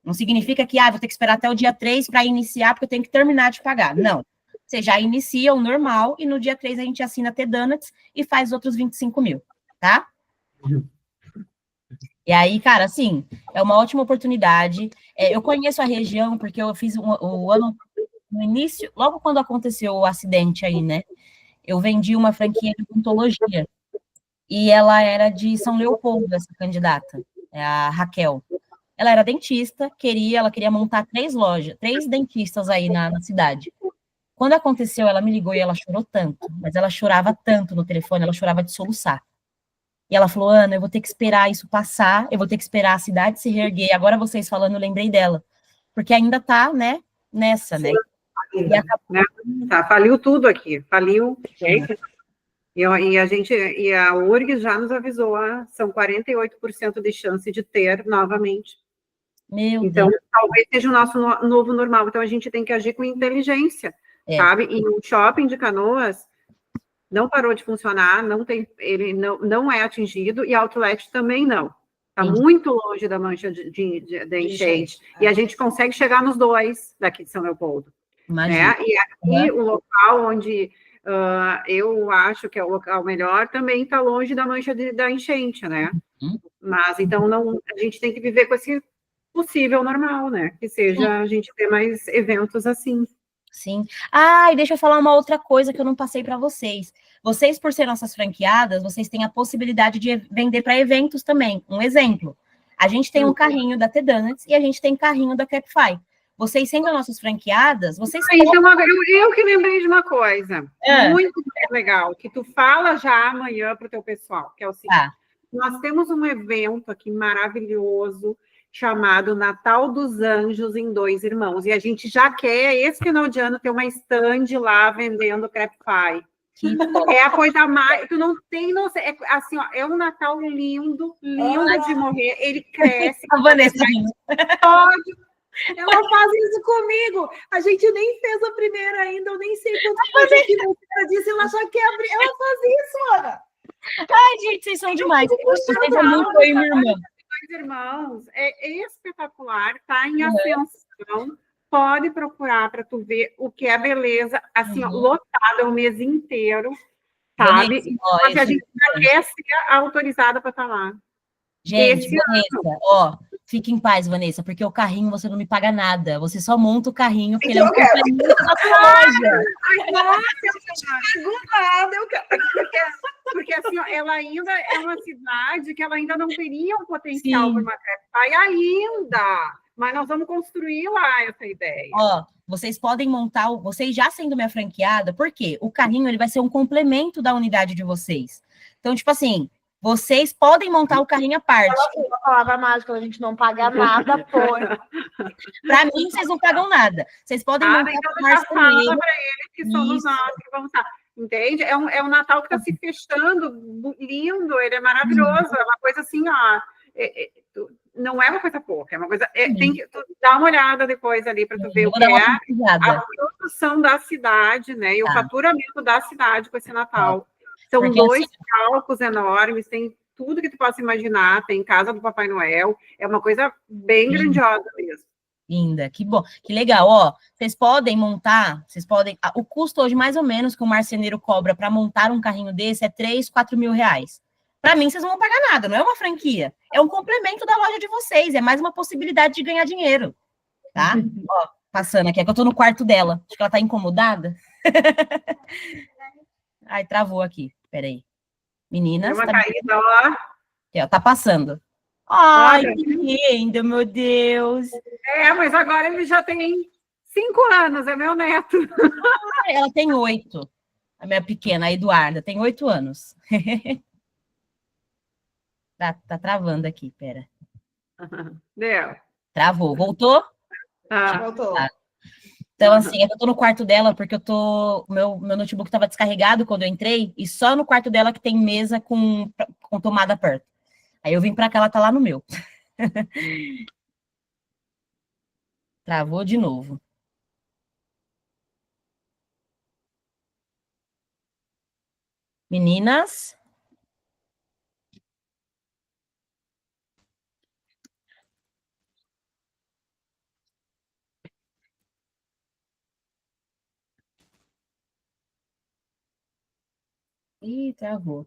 Não significa que, vou ter que esperar até o dia 3 para iniciar, porque eu tenho que terminar de pagar. Não. Vocês já iniciam normal e no dia 3 a gente assina T-Donuts e faz os outros 25 mil. Tá? E aí, cara, assim, é uma ótima oportunidade. Eu conheço a região porque eu fiz o ano no início, logo quando aconteceu o acidente aí, né? Eu vendi uma franquia de odontologia e ela era de São Leopoldo, essa candidata, a Raquel. Ela era dentista, ela queria montar 3 lojas, 3 dentistas aí na cidade. Quando aconteceu, ela me ligou e ela chorou tanto, mas ela chorava tanto no telefone, ela chorava de soluçar. E ela falou, Ana, eu vou ter que esperar isso passar, eu vou ter que esperar a cidade se reerguer. Agora vocês falando, eu lembrei dela. Porque ainda tá, né, nessa, né? E acabou. Né? Tá, faliu tudo aqui, faliu. E a URGS já nos avisou, são 48% de chance de ter novamente. Meu Então, Deus. talvez seja o nosso novo normal. Então, a gente tem que agir com inteligência, sabe? E o shopping de Canoas não parou de funcionar, ele não é atingido, e a outlet também não. Está muito longe da mancha de enchente. E a gente consegue chegar nos dois daqui de São Leopoldo. Imagina. Né? E aqui, o local onde eu acho que é o local melhor, também está longe da mancha da enchente, né? Mas, então, a gente tem que viver com esse possível normal, né? Que seja a gente ter mais eventos assim. Sim. E deixa eu falar uma outra coisa que eu não passei para vocês. Vocês, por ser nossas franqueadas, vocês têm a possibilidade de vender para eventos também. Um exemplo, a gente tem um carrinho da T-Donuts e a gente tem carrinho da Capify. Vocês sendo nossas franqueadas, vocês eu que lembrei de uma coisa muito legal, que tu fala já amanhã para o teu pessoal, que é o seguinte, nós temos um evento aqui maravilhoso, chamado Natal dos Anjos em Dois Irmãos. E a gente já quer, esse final de ano, ter uma stand lá vendendo Crepify. É a coisa mais... Tu não tem noção... É, assim, ó, é um Natal lindo, lindo de morrer. Ele cresce. A Vanessa. Ela faz isso comigo. A gente nem fez a primeira ainda. Eu nem sei quanto foi a financeira disso. Ela já quer abrir. Ela faz isso, Ana. Ai, gente, vocês são demais. Vocês são muito eu e minha irmã. Dois Irmãos é espetacular, tá em ascensão. Pode procurar para tu ver o que é beleza, assim, lotado o mês inteiro, sabe? Mas a gente já quer ser autorizada para estar lá. Gente, Vanessa, fique em paz, Vanessa, porque o carrinho você não me paga nada. Você só monta o carrinho, porque ele é um complemento da sua loja. Eu quero. Porque assim, ela ainda é uma cidade que ela ainda não teria um potencial para uma Crepify ainda. Mas nós vamos construir lá essa ideia. Vocês podem montar, vocês já sendo minha franqueada, por quê? O carrinho ele vai ser um complemento da unidade de vocês. Então, tipo assim, vocês podem montar o carrinho à parte. A palavra mágica, a gente não paga nada por. Para mim, vocês não pagam nada. Vocês podem montar então a parte comigo. Fala para eles que somos nós que vamos estar. Entende? É um Natal que está se fechando, lindo, ele é maravilhoso, é uma coisa assim, não é uma coisa pouca, é uma coisa. Tem que dar uma olhada depois ali para tu ver o que é a produção da cidade, né? E o faturamento da cidade com esse Natal. São porque, dois palcos enormes, tem tudo que tu possa imaginar, tem casa do Papai Noel, é uma coisa bem grandiosa mesmo. Linda, que bom, que legal, vocês podem montar, o custo hoje mais ou menos que o marceneiro cobra para montar um carrinho desse é 3, 4 mil reais. Para mim, vocês não vão pagar nada, não é uma franquia, é um complemento da loja de vocês, é mais uma possibilidade de ganhar dinheiro, tá? Passando aqui, é que eu tô no quarto dela, acho que ela tá incomodada. Ai, travou aqui, peraí. Meninas, uma caída, ó. Aqui, tá passando. Ai, que lindo, meu Deus. Mas agora ele já tem 5 anos, é meu neto. Ela tem 8. A minha pequena, a Eduarda, tem 8 anos. Tá travando aqui, pera. Deu. Travou. Voltou? Voltou. Então, assim, eu tô no quarto dela, porque meu notebook estava descarregado quando eu entrei, e só no quarto dela que tem mesa com tomada perto. Aí eu vim para cá, ela tá lá no meu. Travou de novo. Meninas? Ih, travou.